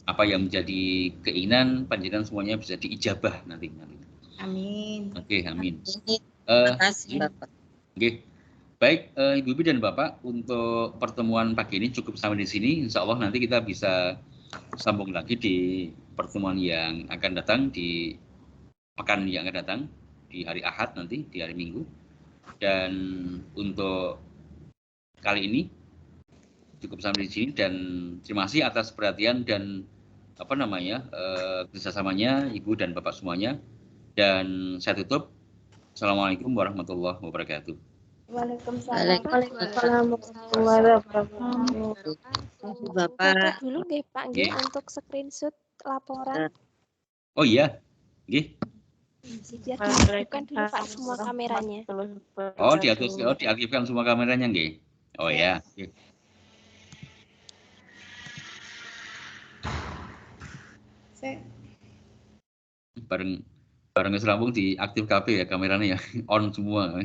[SPEAKER 2] apa yang menjadi keinginan panjenengan semuanya bisa diijabah nanti.
[SPEAKER 3] Amin.
[SPEAKER 2] Oke, amin.
[SPEAKER 3] Terima kasih, Bapak.
[SPEAKER 2] Oke. Baik, Ibu dan Bapak, untuk pertemuan pagi ini cukup sampai di sini. Insya Allah nanti kita bisa sambung lagi di pertemuan yang akan datang, di pekan yang akan datang, di hari Ahad nanti, di hari Minggu. Dan untuk kali ini cukup sampai di sini, dan terima kasih atas perhatian dan kerjasamanya Ibu dan Bapak semuanya. Dan saya tutup. Assalamualaikum warahmatullahi wabarakatuh.
[SPEAKER 5] Waalaikumsalam warahmatullahi wabarakatuh.
[SPEAKER 3] Bapak.
[SPEAKER 5] Foto dulu nggih Pak nggih untuk screenshot laporan.
[SPEAKER 2] Oh iya, nggih.
[SPEAKER 5] Biar dihidupkan dulu Pak semua kameranya.
[SPEAKER 2] Oh, diaktifkan semua kameranya nggih. Oh ya. Nggih. Bareng serampung diaktif KB ya kameranya ya, on semua.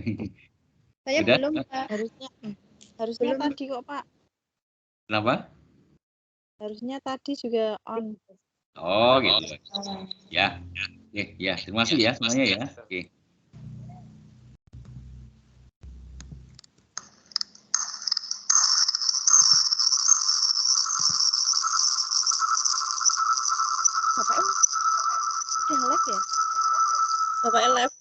[SPEAKER 1] Saya
[SPEAKER 2] Udah?
[SPEAKER 1] belum Pak. Harusnya tadi kok Pak.
[SPEAKER 2] Kenapa?
[SPEAKER 1] Harusnya tadi juga on.
[SPEAKER 2] Oh gitu. Ya. Oke, ya. Terima kasih ya semuanya ya. Oke.
[SPEAKER 1] Bapak udah live ya? Bapak live.